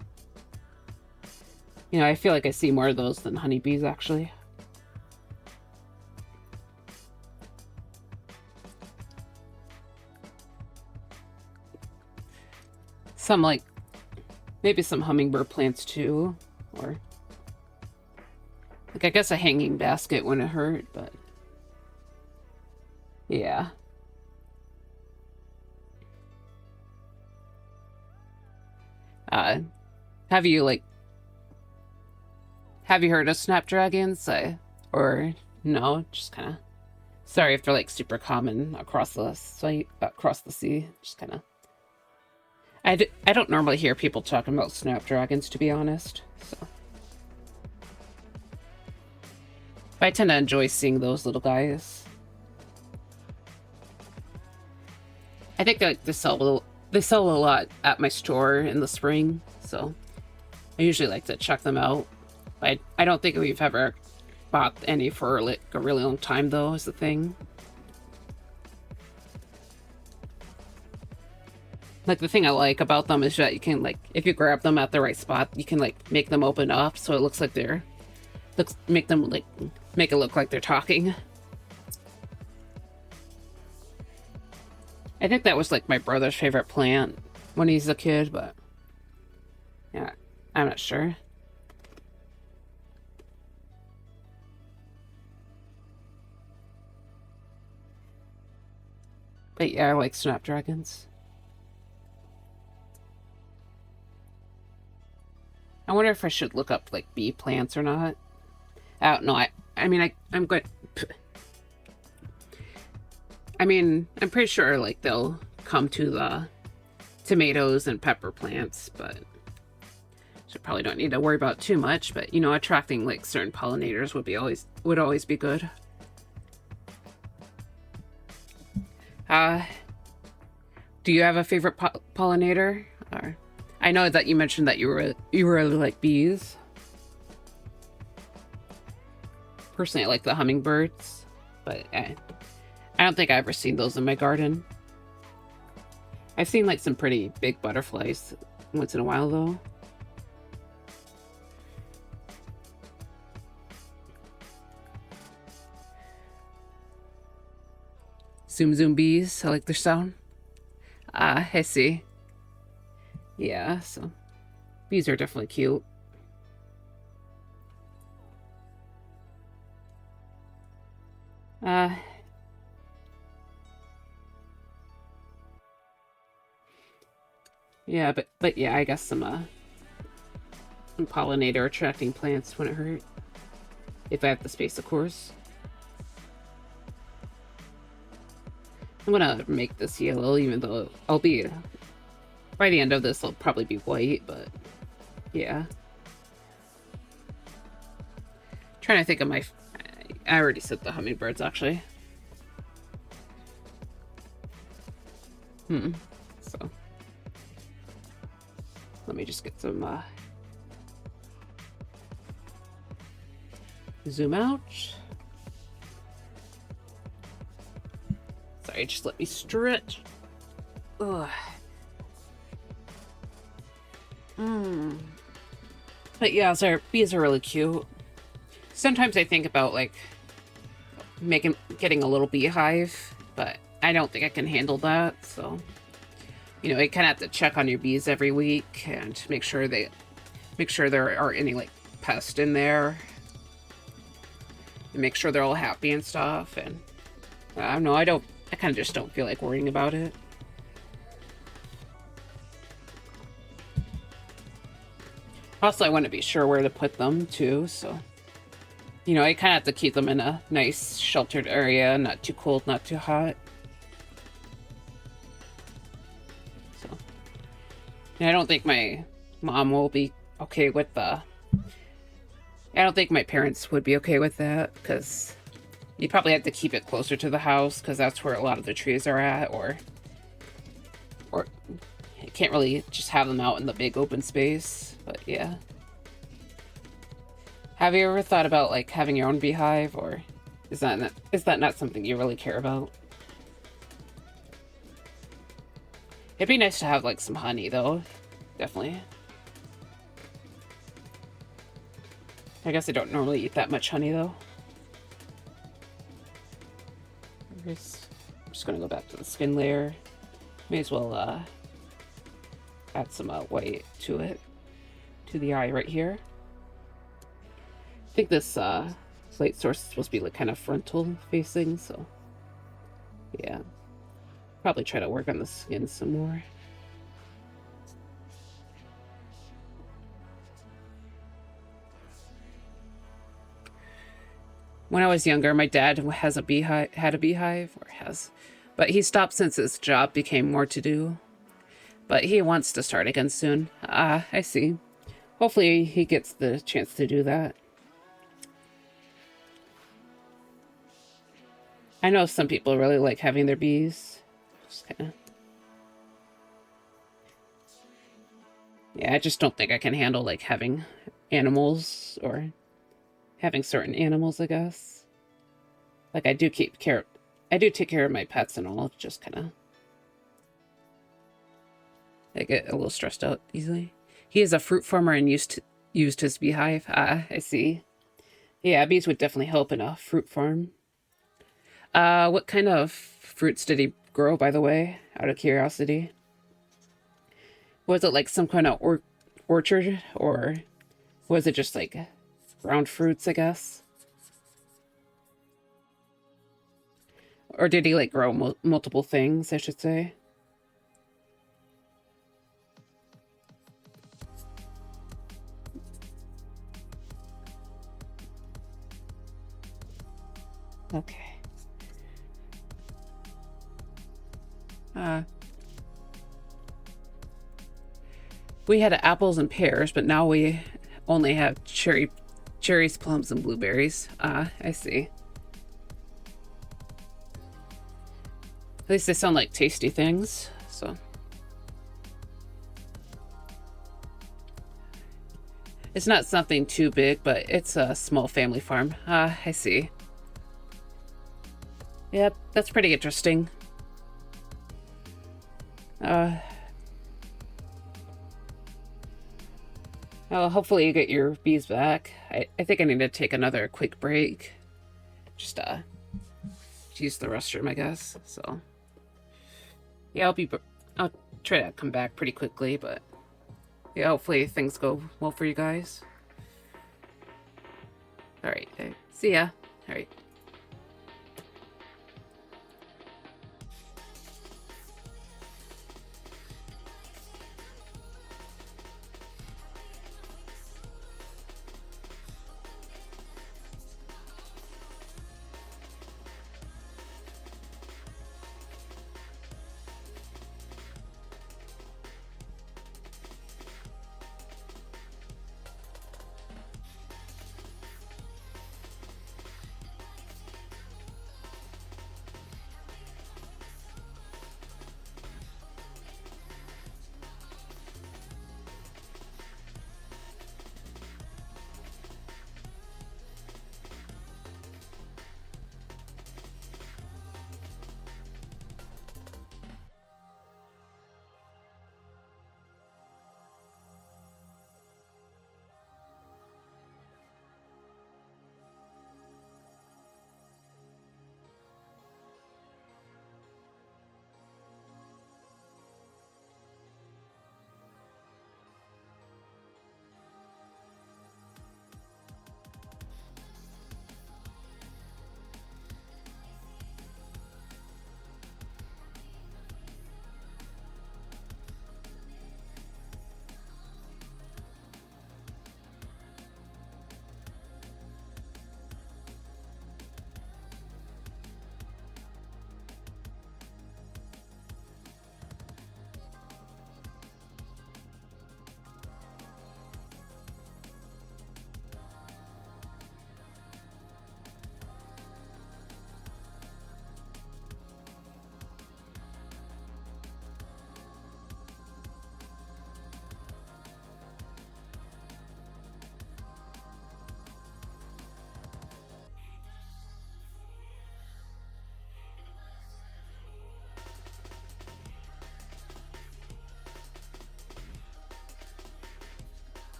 you know, I feel like I see more of those than honeybees, actually. Some like, maybe some hummingbird plants too, or like I guess a hanging basket wouldn't hurt, but yeah. Have you heard of snapdragons? Or no, just kind of, sorry if they're like super common across the sea, just kind of. I don't normally hear people talking about snapdragons, to be honest, so. But I tend to enjoy seeing those little guys. I think they sell a lot at my store in the spring, so I usually like to check them out. I don't think we've ever bought any for like a really long time, though, is the thing. Like, the thing I like about them is that you can, like, if you grab them at the right spot, you can, like, make them open up so it looks like make it look like they're talking. I think that was, like, my brother's favorite plant when he's a kid, but yeah, I'm not sure. But yeah, I like snapdragons. I wonder if I should look up, like, bee plants or not. I don't know. I mean, I'm good. I mean, I'm pretty sure, like, they'll come to the tomatoes and pepper plants, but so probably don't need to worry about too much. But, you know, attracting, like, certain pollinators would always be good. Do you have a favorite pollinator? Or I know that you mentioned that you really like bees. Personally, I like the hummingbirds, but I don't think I've ever seen those in my garden. I've seen like some pretty big butterflies once in a while though. Zoom Zoom bees, I like their sound. Ah, I see. Yeah, so bees are definitely cute. Yeah, but yeah, I guess some pollinator attracting plants wouldn't hurt. If I have the space, of course. I'm gonna make this yellow, even though I'll be... By the end of this, I'll probably be white, but... Yeah. Trying to think of my... I already said the hummingbirds, actually. So... Let me just get some, zoom out. Sorry, just let me stretch. Ugh. But yeah, so bees are really cute. Sometimes I think about, like, getting a little beehive, but I don't think I can handle that, so... You know, you kind of have to check on your bees every week and make sure there aren't any like pests in there, and make sure they're all happy and stuff. And I don't know, I kind of just don't feel like worrying about it. Also, I want to be sure where to put them too, so you know, I kind of have to keep them in a nice sheltered area, not too cold, not too hot. I don't think my mom will be okay with I don't think my parents would be okay with that, because you probably have to keep it closer to the house, because that's where a lot of the trees are at, or you can't really just have them out in the big open space, but yeah. Have you ever thought about, like, having your own beehive, or is that not something you really care about? It'd be nice to have, like, some honey, though. Definitely. I guess I don't normally eat that much honey, though. I'm just gonna go back to the skin layer. May as well, add some, white to it. To the eye right here. I think this, light source is supposed to be, like, kind of frontal facing, so... Yeah. Probably try to work on the skin some more. When I was younger, my dad had a beehive, but he stopped since his job became more to do. But he wants to start again soon. Ah, I see. Hopefully he gets the chance to do that. I know some people really like having their bees. Just kinda... Yeah, I just don't think I can handle, like, having animals, or having certain animals, I guess. Like, I do take care of my pets and all, just kind of... I get a little stressed out easily. He is a fruit farmer and used his beehive. Ah, I see. Yeah, bees would definitely help in a fruit farm. What kind of fruits did he grow, by the way, out of curiosity? Was it like some kind of orchard, or was it just like ground fruits, I guess? Or did he like grow multiple things, I should say? Okay. We had apples and pears, but now we only have cherries, plums, and blueberries. Ah, I see. At least they sound like tasty things, so. It's not something too big, but it's a small family farm. Ah, I see. Yep, that's pretty interesting. Oh, hopefully you get your bees back. I think I need to take another quick break. Just, use the restroom, I guess, so. Yeah, I'll try to come back pretty quickly, but yeah, hopefully things go well for you guys. Alright, see ya. Alright.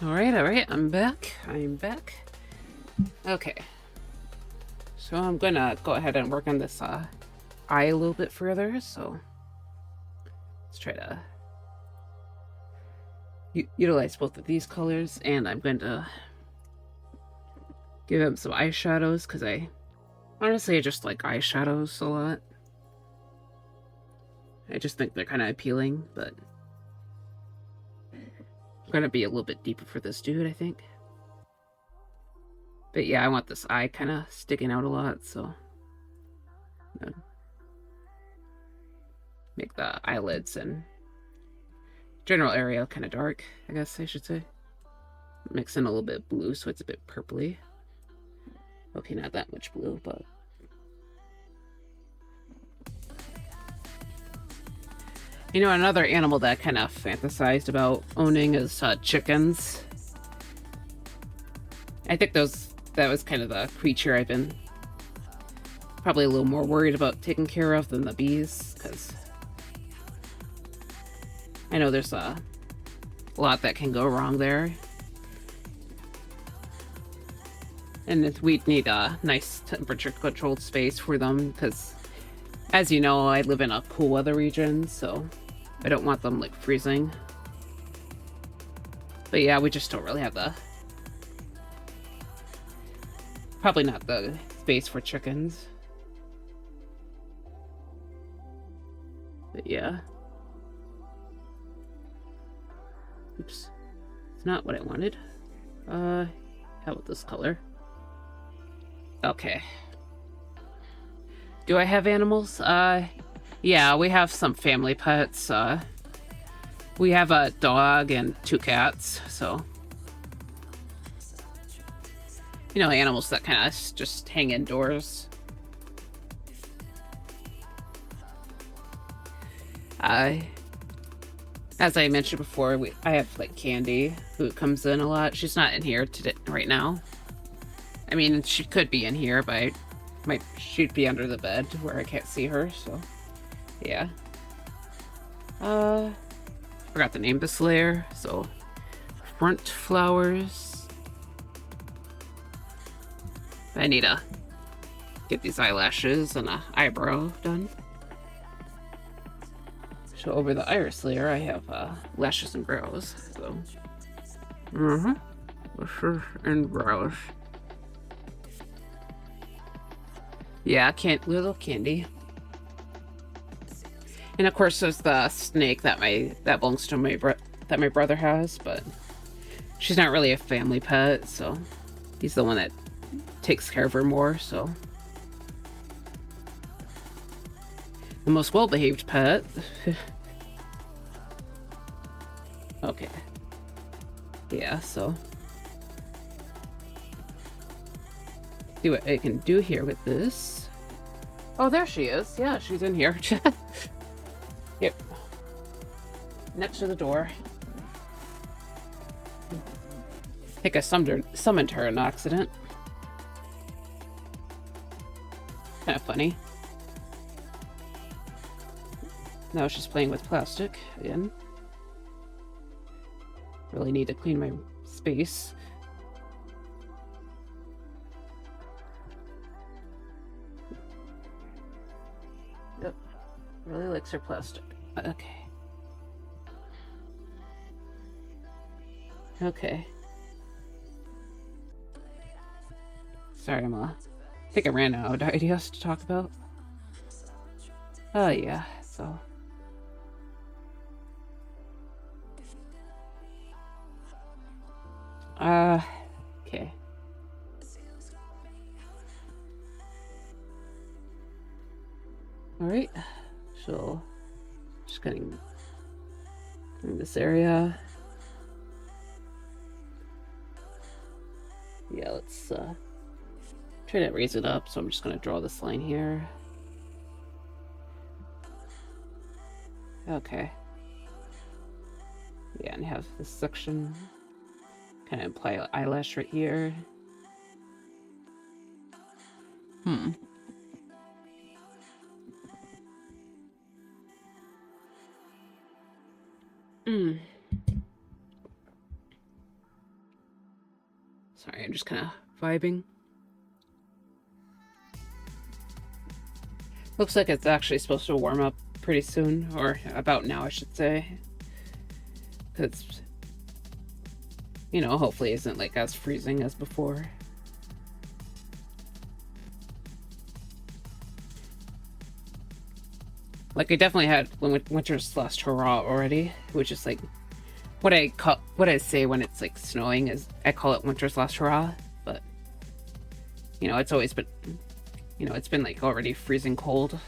Alright, I'm back. Okay. So I'm gonna go ahead and work on this eye a little bit further, so let's try to utilize both of these colors, and I'm going to give him some eyeshadows, because I just like eyeshadows a lot. I just think they're kind of appealing, but I'm gonna be a little bit deeper for this dude, I think. But yeah, I want this eye kind of sticking out a lot, so make the eyelids and general area kind of dark, I guess I should say. Mix in a little bit of blue so it's a bit purpley. Okay, not that much blue, but you know, another animal that I kind of fantasized about owning is chickens. I think that was kind of the creature I've been probably a little more worried about taking care of than the bees, because I know there's a lot that can go wrong there. And we need a nice temperature-controlled space for them, because, as you know, I live in a cool weather region, so I don't want them like freezing. But yeah, we just don't really have the... Probably not the space for chickens. But yeah. Oops. It's not what I wanted. How about this color? Okay. Do I have animals? Yeah, we have some family pets. We have a dog and 2 cats, so... You know, animals that kind of just hang indoors. As I mentioned before, I have like Candy, who comes in a lot. She's not in here today, right now. I mean, she could be in here, but she'd be under the bed where I can't see her. So, yeah. Forgot the name of this layer. So, front flowers. I need to get these eyelashes and an eyebrow done. So over the iris layer, I have lashes and brows. So, lashes and brows. Yeah, little Candy. And of course, there's the snake that belongs to that my brother has, but she's not really a family pet, so he's the one that takes care of her more. So the most well-behaved pet. Okay. Yeah, so see what I can do here with this. Oh, there she is. Yeah, she's in here. Yep. Next to the door. I think I summoned her in accident. Kind of funny. Now she's playing with plastic again. Really need to clean my space. Yep. Really likes her plastic. Okay. Okay. Sorry, I think I ran out of ideas to talk about. Oh, yeah, so... okay. Alright, so just getting in this area. Yeah, let's try to raise it up, so I'm just gonna draw this line here. Okay. Yeah, and have this section kind of imply an eyelash right here. Sorry, I'm just kind of vibing. Looks like it's actually supposed to warm up pretty soon, or about now, I should say. Because, you know, hopefully it isn't like as freezing as before. Like, I definitely had when winter's last hurrah already, which is like what I say when it's like snowing is I call it winter's last hurrah, but you know, it's always been, you know, it's been like already freezing cold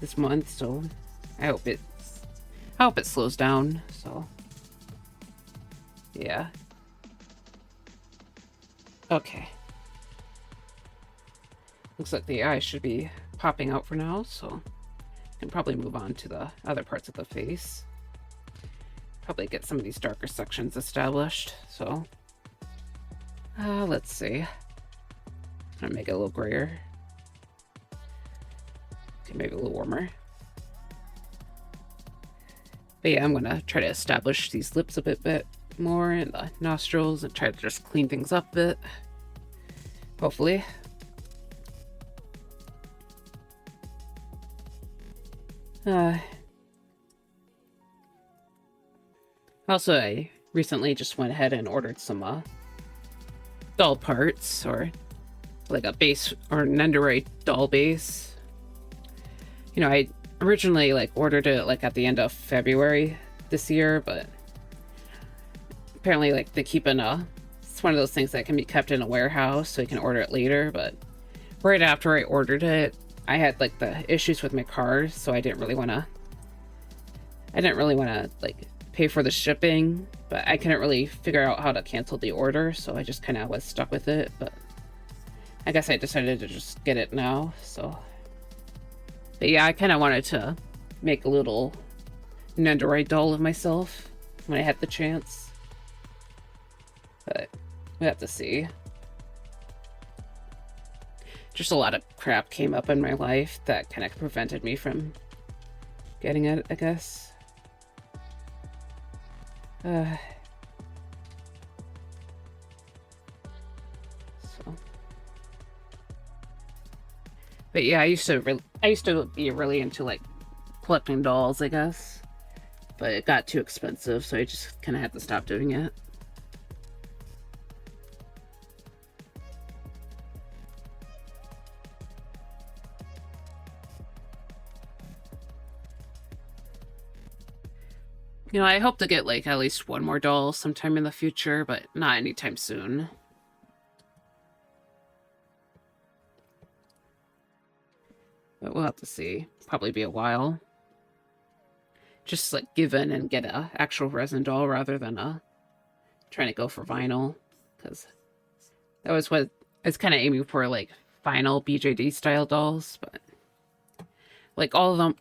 this month, so I hope it slows down. So yeah. Okay. Looks like the eye should be popping out for now, so I can probably move on to the other parts of the face. Probably get some of these darker sections established, so let's see. I'm gonna make it a little grayer. Okay, maybe a little warmer. But yeah, I'm gonna try to establish these lips a bit more and the nostrils and try to just clean things up a bit. Hopefully. Also, I recently just went ahead and ordered some doll parts, or like a base or an Nendoroid doll base. You know, I originally like ordered it like at the end of February this year, but apparently like they keep in it's one of those things that can be kept in a warehouse, so you can order it later. But right after I ordered it, I had like the issues with my card, so I didn't really want to like pay for the shipping, but I couldn't really figure out how to cancel the order, so I just kind of was stuck with it. But I guess I decided to just get it now. So, but yeah, I kind of wanted to make a little Nendoroid doll of myself when I had the chance, but we have to see. Just a lot of crap came up in my life that kind of prevented me from getting it, I guess. So. But yeah, I used to be really into like collecting dolls, I guess. But it got too expensive, so I just kind of had to stop doing it. You know, I hope to get like at least one more doll sometime in the future, but not anytime soon. But we'll have to see. Probably be a while. Just like give in and get a actual resin doll rather than trying to go for vinyl, because that was what I was kind of aiming for, like vinyl BJD style dolls. But like all of them,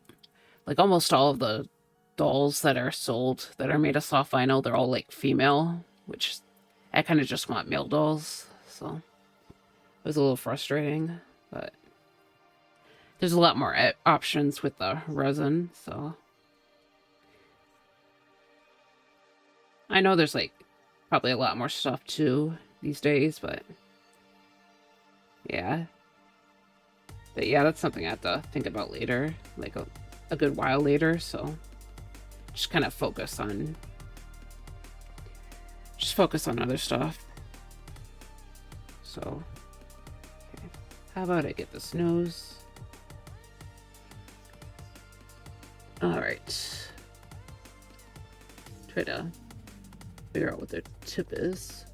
like almost all of the dolls that are sold that are made of soft vinyl, they're all like female, which I kind of just want male dolls, so it was a little frustrating. But there's a lot more options with the resin, so I know there's like probably a lot more stuff too these days, but yeah. But yeah, that's something I have to think about later, like a good while later, so just kind of focus on other stuff. So, okay. How about I get this nose? Alright. Try to figure out what their tip is.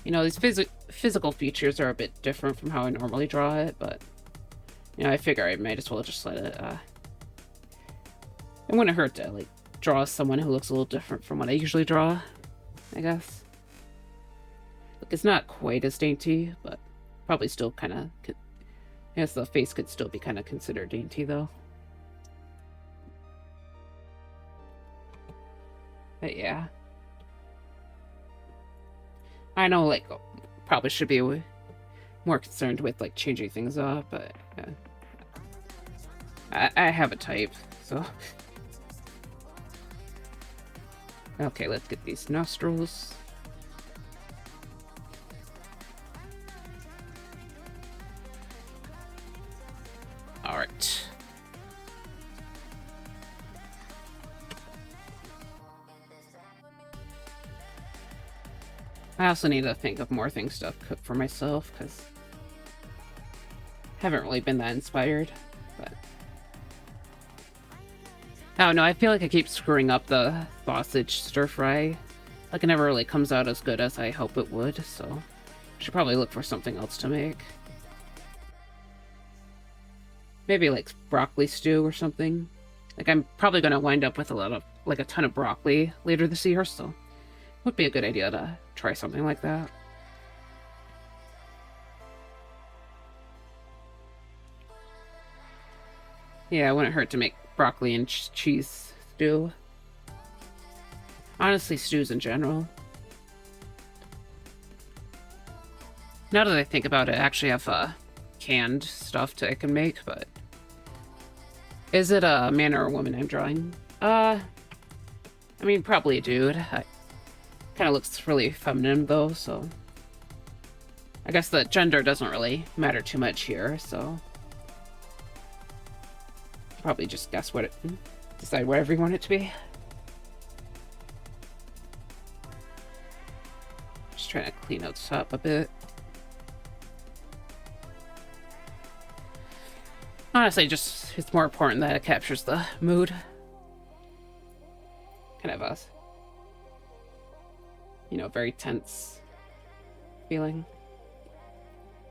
You know, these physical features are a bit different from how I normally draw it, but you know, I figure I might as well just let it, it wouldn't hurt to, like, draw someone who looks a little different from what I usually draw, I guess. Like, it's not quite as dainty, but probably still kind of, I guess the face could still be kind of considered dainty, though. But yeah. I know, like, probably should be more concerned with, like, changing things up, but I have a type, so. Okay, let's get these nostrils. Alright. I also need to think of more things to cook for myself, because I haven't really been that inspired, but oh no, I feel like I keep screwing up the sausage stir fry. Like it never really comes out as good as I hope it would, so I should probably look for something else to make. Maybe like broccoli stew or something. Like I'm probably going to wind up with a ton of broccoli later this year, so would be a good idea to try something like that. Yeah, it wouldn't hurt to make broccoli and cheese stew. Honestly, stews in general. Now that I think about it, I actually have canned stuff I can make, but is it a man or a woman I'm drawing? I mean, probably a dude. Kind of looks really feminine though, so I guess the gender doesn't really matter too much here, so Probably just guess what it... decide whatever you want it to be. Just trying to clean out this up a bit. Honestly, just it's more important that it captures the mood. Kind of a, you know, very tense feeling.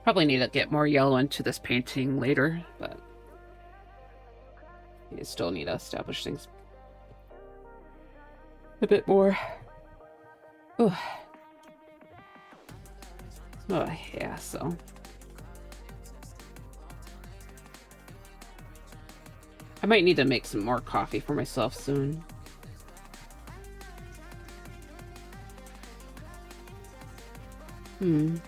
Probably need to get more yellow into this painting later, but you still need to establish things a bit more. Ooh. Oh, yeah, so... I might need to make some more coffee for myself soon. And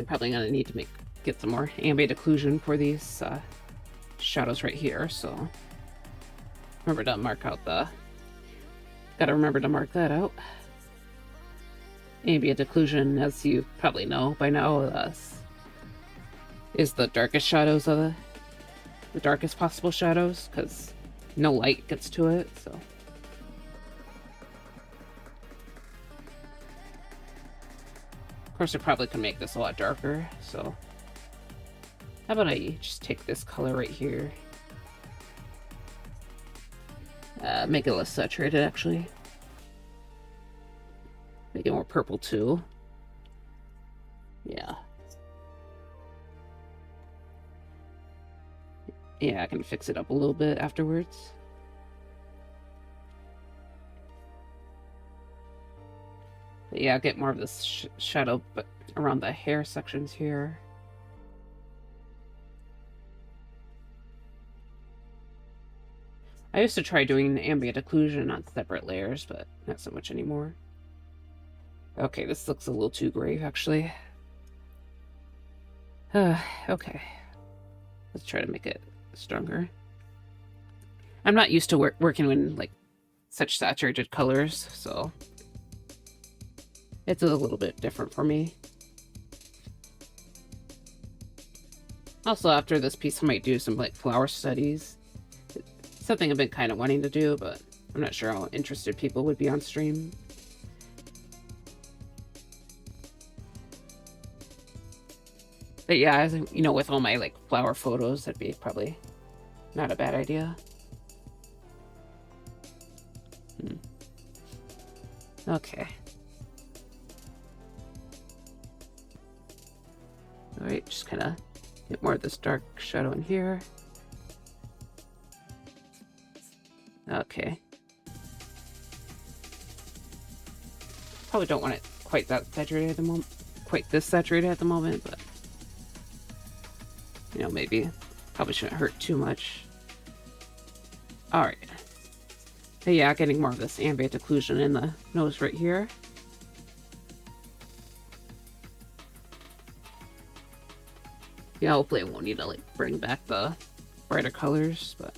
probably gonna need to get some more ambient occlusion for these shadows right here, so remember to mark out gotta remember to mark that out. Ambient occlusion, as you probably know by now, is the darkest shadows of the darkest possible shadows, because no light gets to it, so. Of course, I probably could make this a lot darker, so. How about I just take this color right here? Make it less saturated, actually. Make it more purple, too. Yeah. Yeah, I can fix it up a little bit afterwards. But yeah, get more of this shadow but around the hair sections here. I used to try doing ambient occlusion on separate layers, but not so much anymore. Okay, this looks a little too gray, actually. Okay. Let's try to make it stronger. I'm not used to working in, like, such saturated colors, so it's a little bit different for me. Also, after this piece, I might do some, like, flower studies. It's something I've been kind of wanting to do, but I'm not sure how interested people would be on stream. But yeah, you know, with all my, like, flower photos, that'd be probably not a bad idea. Okay. Alright, just kind of get more of this dark shadow in here. Okay. Probably don't want it quite that saturated at the moment. Quite this saturated at the moment, but... you know, maybe. Probably shouldn't hurt too much. Alright. But yeah, getting more of this ambient occlusion in the nose right here. Yeah, hopefully I won't need to, like, bring back the brighter colors, but...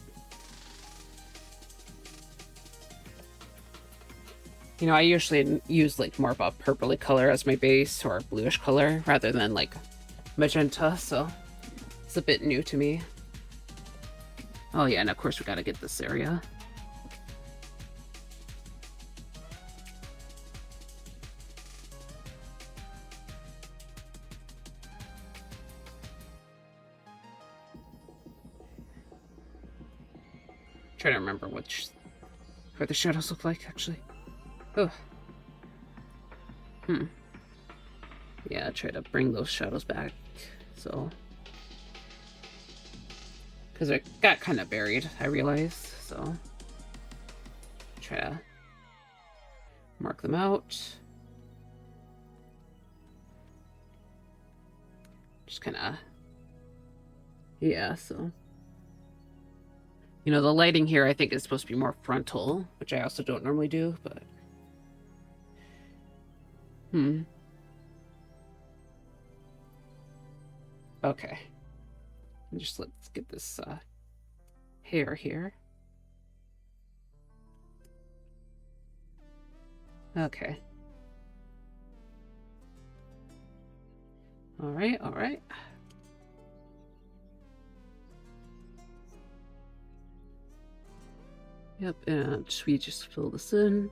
you know, I usually use, like, more of a purpley color as my base, or a bluish color, rather than, like, magenta, so... it's a bit new to me. Oh yeah, and of course we gotta get this area. Trying to remember what the shadows look like, actually. Oh. Yeah, try to bring those shadows back, so... because it got kind of buried, I realized, so... try to mark them out. Just kind of... yeah, so... you know, the lighting here I think is supposed to be more frontal, which I also don't normally do, but... okay. And just let's get this hair here. Okay. All right, all right. Yep, and we just fill this in.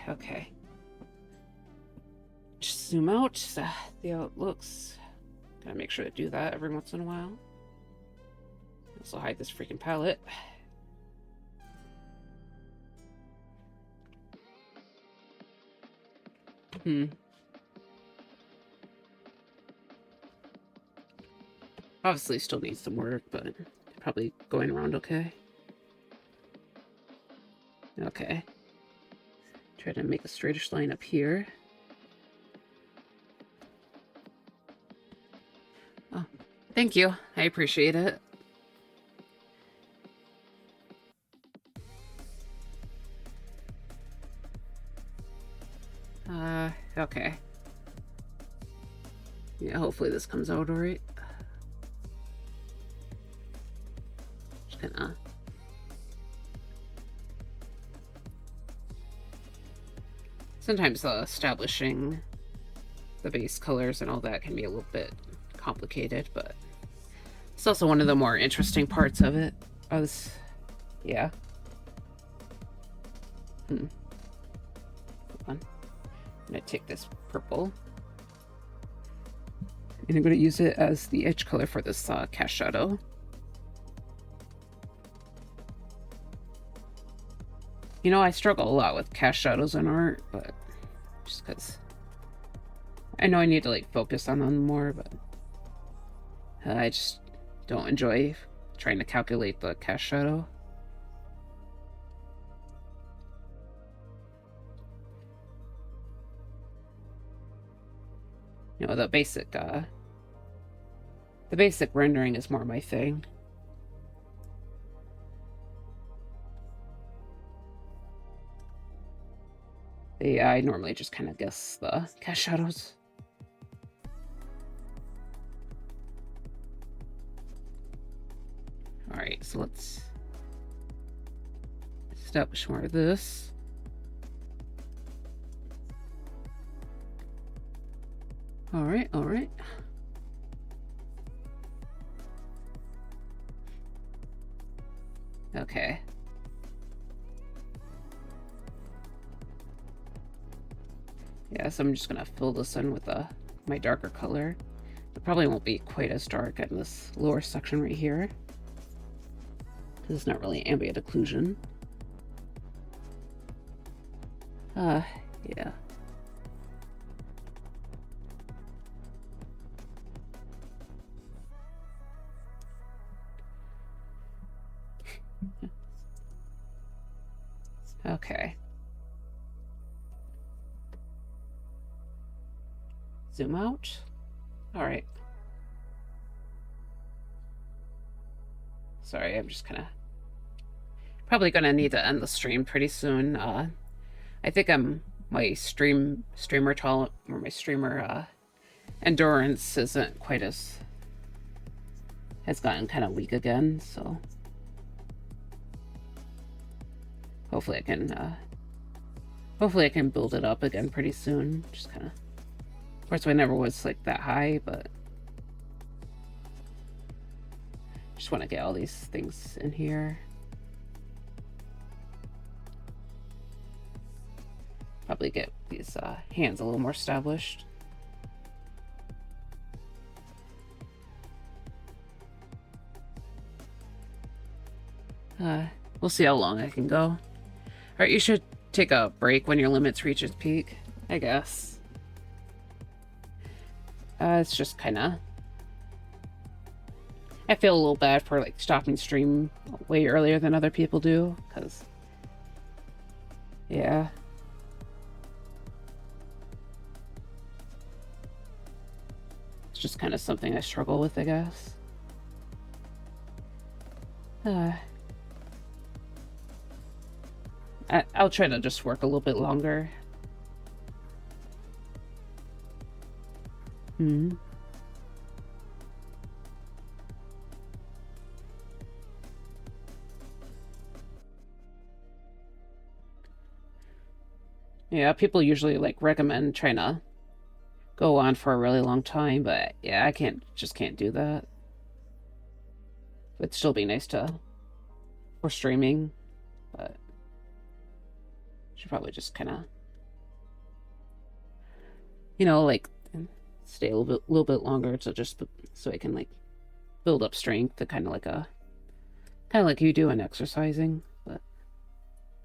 Okay. Just zoom out, see how it looks. Gotta make sure to do that every once in a while. Also hide this freaking palette. Obviously still needs some work, but probably going around okay. Okay. Try to make a straightish line up here. Oh, thank you. I appreciate it. Okay. Yeah, hopefully this comes out alright. Just gonna... Sometimes establishing the base colors and all that can be a little bit complicated, but it's also one of the more interesting parts of it. Yeah. Hold on. I'm gonna take this purple and I'm gonna use it as the edge color for this cast shadow. You know, I struggle a lot with cast shadows in art, but just because I know I need to like focus on them more, but I just don't enjoy trying to calculate the cast shadow. You know, the basic rendering is more my thing. Yeah, I normally just kind of guess the cast shadows. Alright, so let's establish more of this. Alright, alright. Okay. Yeah, so I'm just gonna fill this in with my darker color. It probably won't be quite as dark in this lower section right here, because it's not really ambient occlusion. Yeah. Okay. Zoom out. All right. Sorry, I'm just kind of probably gonna need to end the stream pretty soon. I think my streamer endurance isn't quite as has gotten kind of weak again, so hopefully I can build it up again pretty soon. Just kind of course, I never was like that high, but just want to get all these things in here. Probably get these hands a little more established. We'll see how long I can go. All right, you should take a break when your limits reach its peak, I guess. It's just kind of... I feel a little bad for like stopping stream way earlier than other people do, because... Yeah. It's just kind of something I struggle with, I guess. I'll try to just work a little bit longer. Yeah, people usually like recommend trying to go on for a really long time, but yeah, I just can't do that. It'd still be nice for streaming, but should probably just kind of, like stay a little bit longer to just so I can like build up strength to kind of like you do in exercising, but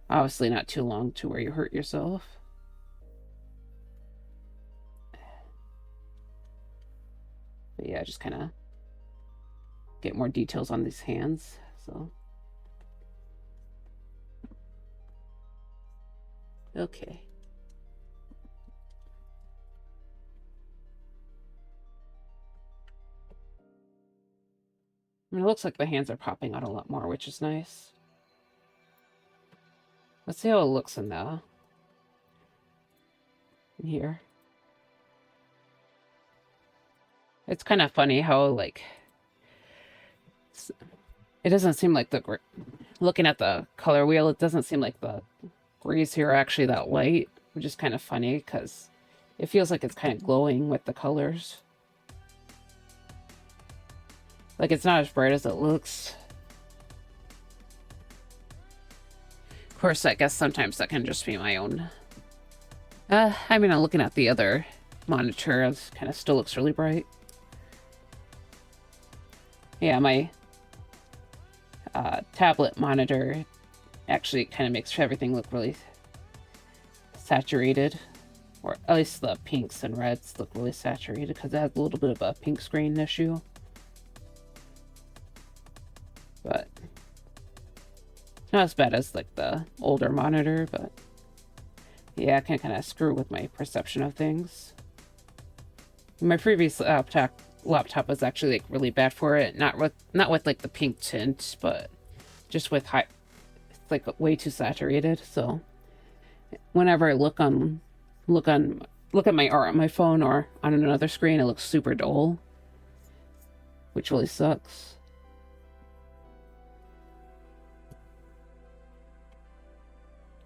obviously not too long to where you hurt yourself. But yeah, just kind of get more details on these hands. So okay. I mean, it looks like the hands are popping out a lot more, which is nice. Let's see how it looks in here. It's kind of funny how, like, it doesn't seem like looking at the color wheel, it doesn't seem like the grays here are actually that light, which is kind of funny because it feels like it's kind of glowing with the colors. Like, it's not as bright as it looks. Of course, I guess sometimes that can just be my own. I mean, I'm looking at the other monitor, it kind of still looks really bright. Yeah, my tablet monitor actually kind of makes everything look really saturated. Or at least the pinks and reds look really saturated because it has a little bit of a pink screen issue. But it's not as bad as like the older monitor, but yeah, I can kind of screw with my perception of things. My previous laptop was actually like really bad for it. Not with like the pink tint, but just with it's like way too saturated. So whenever I look at my art on my phone or on another screen, it looks super dull, which really sucks.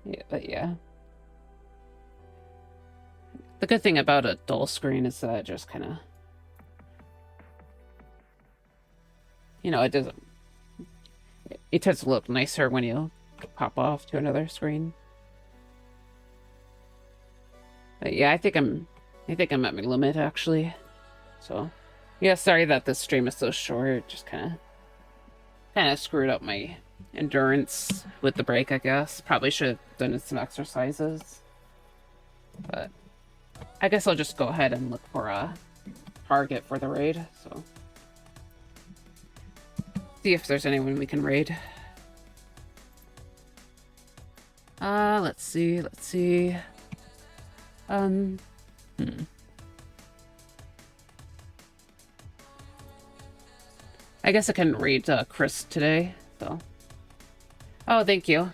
Yeah, but yeah. The good thing about a dull screen is that it just kind of, it tends to look nicer when you pop off to another screen. But yeah, I think I'm at my limit actually. So yeah, sorry that this stream is so short. Just kind of screwed up my endurance with the break, I guess. Probably should have done some exercises. But I guess I'll just go ahead and look for a target for the raid. So see if there's anyone we can raid. Let's see. I guess I can raid Chris today, so. Oh, thank you.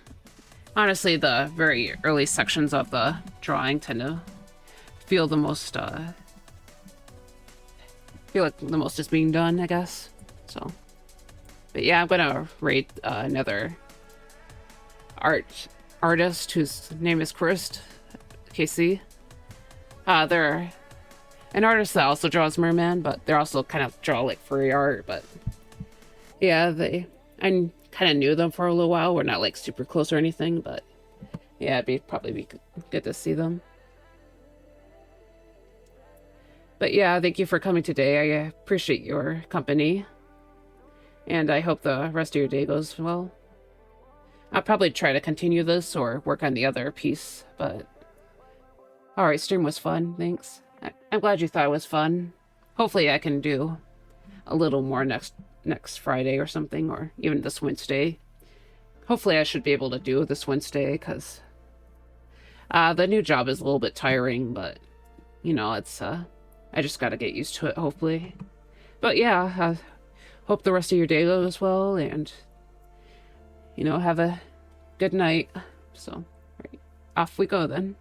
Honestly, the very early sections of the drawing tend to feel the most, feel like the most is being done, I guess. So, but yeah, I'm gonna rate another artist whose name is Chris KC. They're an artist that also draws merman, but they're also kind of draw like furry art. But yeah, I kind of knew them for a little while. We're not like super close or anything, but yeah, probably be good to see them. But yeah, thank you for coming today. I appreciate your company. And I hope the rest of your day goes well. I'll probably try to continue this or work on the other piece, but... Alright, stream was fun, thanks. I'm glad you thought it was fun. Hopefully I can do a little more next Friday or something, or even this Wednesday. Hopefully I should be able to do this Wednesday, because... the new job is a little bit tiring, but... it's, I just gotta get used to it, hopefully. But yeah, hope the rest of your day goes well, and, have a good night. So, right, off we go then.